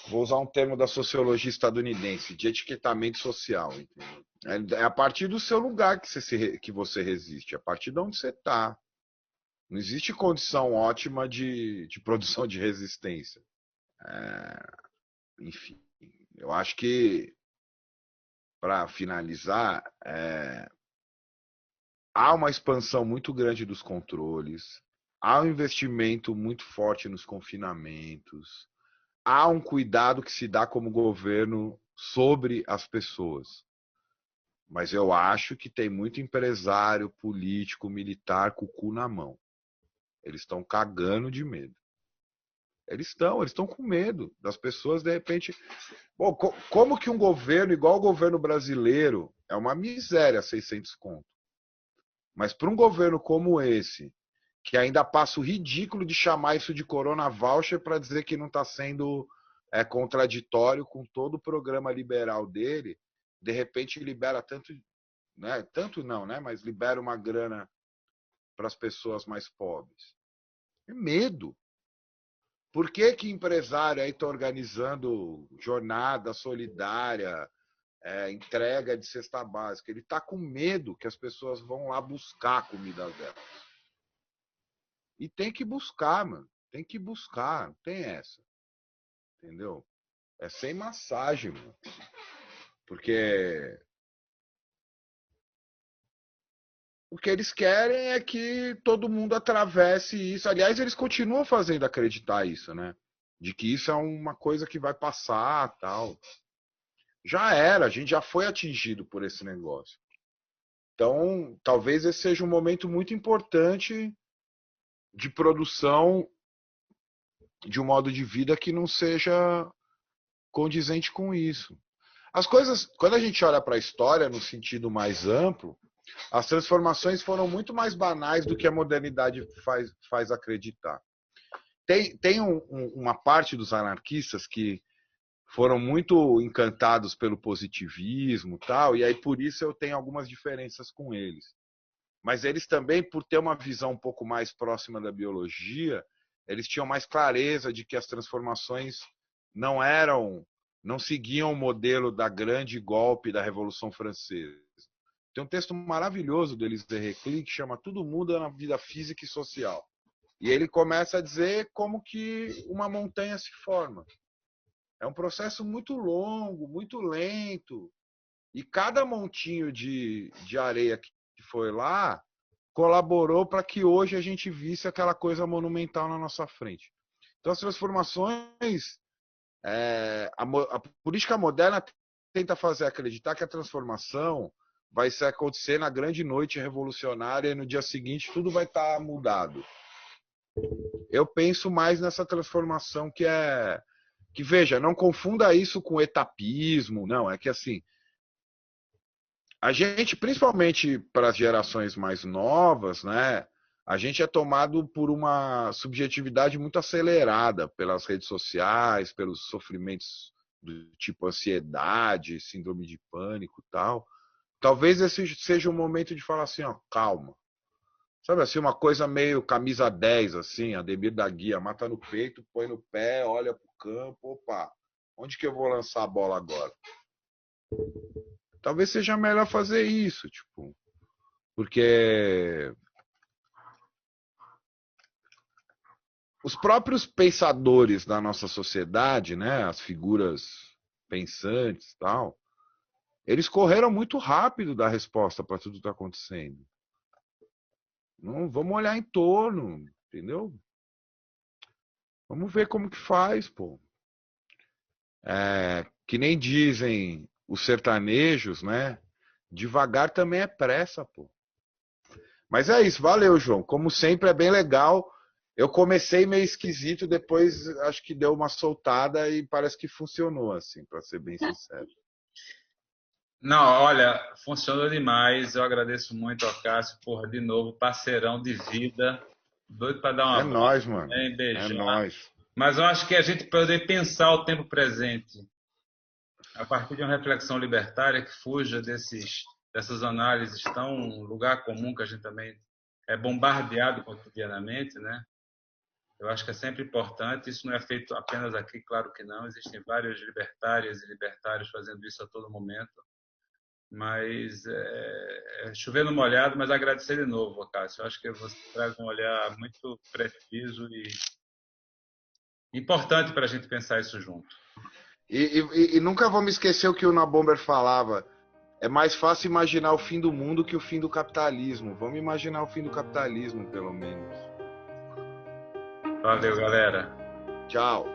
Vou usar um termo da sociologia estadunidense, de etiquetamento social. Entendeu? É a partir do seu lugar que você resiste, é a partir de onde você está. Não existe condição ótima de produção de resistência. Enfim, eu acho que, para finalizar, há uma expansão muito grande dos controles, há um investimento muito forte nos confinamentos, há um cuidado que se dá como governo sobre as pessoas. Mas eu acho que tem muito empresário, político, militar com o cu na mão. Eles estão cagando de medo. Eles estão com medo das pessoas, de repente. Bom, como que um governo igual o governo brasileiro, é uma miséria 600 conto. Mas para um governo como esse, que ainda passa o ridículo de chamar isso de Corona Voucher para dizer que não está sendo contraditório com todo o programa liberal dele, de repente libera tanto, né? Tanto não, né? Mas libera uma grana para as pessoas mais pobres. É medo. Por que que empresário aí está organizando jornada solidária, entrega de cesta básica? Ele está com medo que as pessoas vão lá buscar a comida dela. E tem que buscar, mano. Tem que buscar. Não tem essa. Entendeu? É sem massagem, mano. Porque o que eles querem é que todo mundo atravesse isso. Aliás, eles continuam fazendo acreditar isso, né? De que isso é uma coisa que vai passar, tal. Já era, a gente já foi atingido por esse negócio. Então, talvez esse seja um momento muito importante de produção de um modo de vida que não seja condizente com isso. As coisas, quando a gente olha para a história no sentido mais amplo, as transformações foram muito mais banais do que a modernidade faz acreditar. Tem uma parte dos anarquistas que foram muito encantados pelo positivismo, tal, e aí por isso eu tenho algumas diferenças com eles. Mas eles também, por ter uma visão um pouco mais próxima da biologia, eles tinham mais clareza de que as transformações não seguiam o modelo da grande golpe da Revolução Francesa. Tem um texto maravilhoso do Élisée Reclus que chama Tudo Muda na Vida Física e Social. E ele começa a dizer como que uma montanha se forma. É um processo muito longo, muito lento. E cada montinho de areia que foi lá colaborou para que hoje a gente visse aquela coisa monumental na nossa frente. Então as transformações, a política moderna tenta fazer acreditar que a transformação vai se acontecer na grande noite revolucionária e no dia seguinte tudo vai estar mudado. Eu penso mais nessa transformação que veja, não confunda isso com etapismo, não, é que assim, a gente, principalmente para as gerações mais novas, né, a gente é tomado por uma subjetividade muito acelerada pelas redes sociais, pelos sofrimentos do tipo ansiedade, síndrome de pânico e tal. Talvez esse seja o momento de falar assim, ó, calma. Sabe assim, uma coisa meio camisa 10, assim, Ademir da Guia, mata no peito, põe no pé, olha pro campo, opa, onde que eu vou lançar a bola agora? Talvez seja melhor fazer isso, tipo, porque os próprios pensadores da nossa sociedade, né, as figuras pensantes e tal, eles correram muito rápido da resposta para tudo que está acontecendo. Não, vamos olhar em torno, entendeu? Vamos ver como que faz, pô. Que nem dizem os sertanejos, né? Devagar também é pressa, pô. Mas é isso, valeu, João. Como sempre, é bem legal. Eu comecei meio esquisito, depois acho que deu uma soltada e parece que funcionou, assim, para ser bem sincero. Não, olha, funcionou demais. Eu agradeço muito ao Cássio, porra, de novo, parceirão de vida. Doido para dar uma É nóis, mano. beijar. É nóis. Mas eu acho que a gente poder pensar o tempo presente a partir de uma reflexão libertária que fuja dessas análises tão lugar comum que a gente também é bombardeado cotidianamente, né? Eu acho que é sempre importante. Isso não é feito apenas aqui, claro que não. Existem vários libertárias e libertários fazendo isso a todo momento. Mas chover no molhado, mas agradecer de novo, Cássio. Eu acho que você traz um olhar muito preciso e importante para a gente pensar isso junto. E nunca vou me esquecer o que o Nabomber falava. É mais fácil imaginar o fim do mundo que o fim do capitalismo. Vamos imaginar o fim do capitalismo, pelo menos. Valeu, galera. Tchau.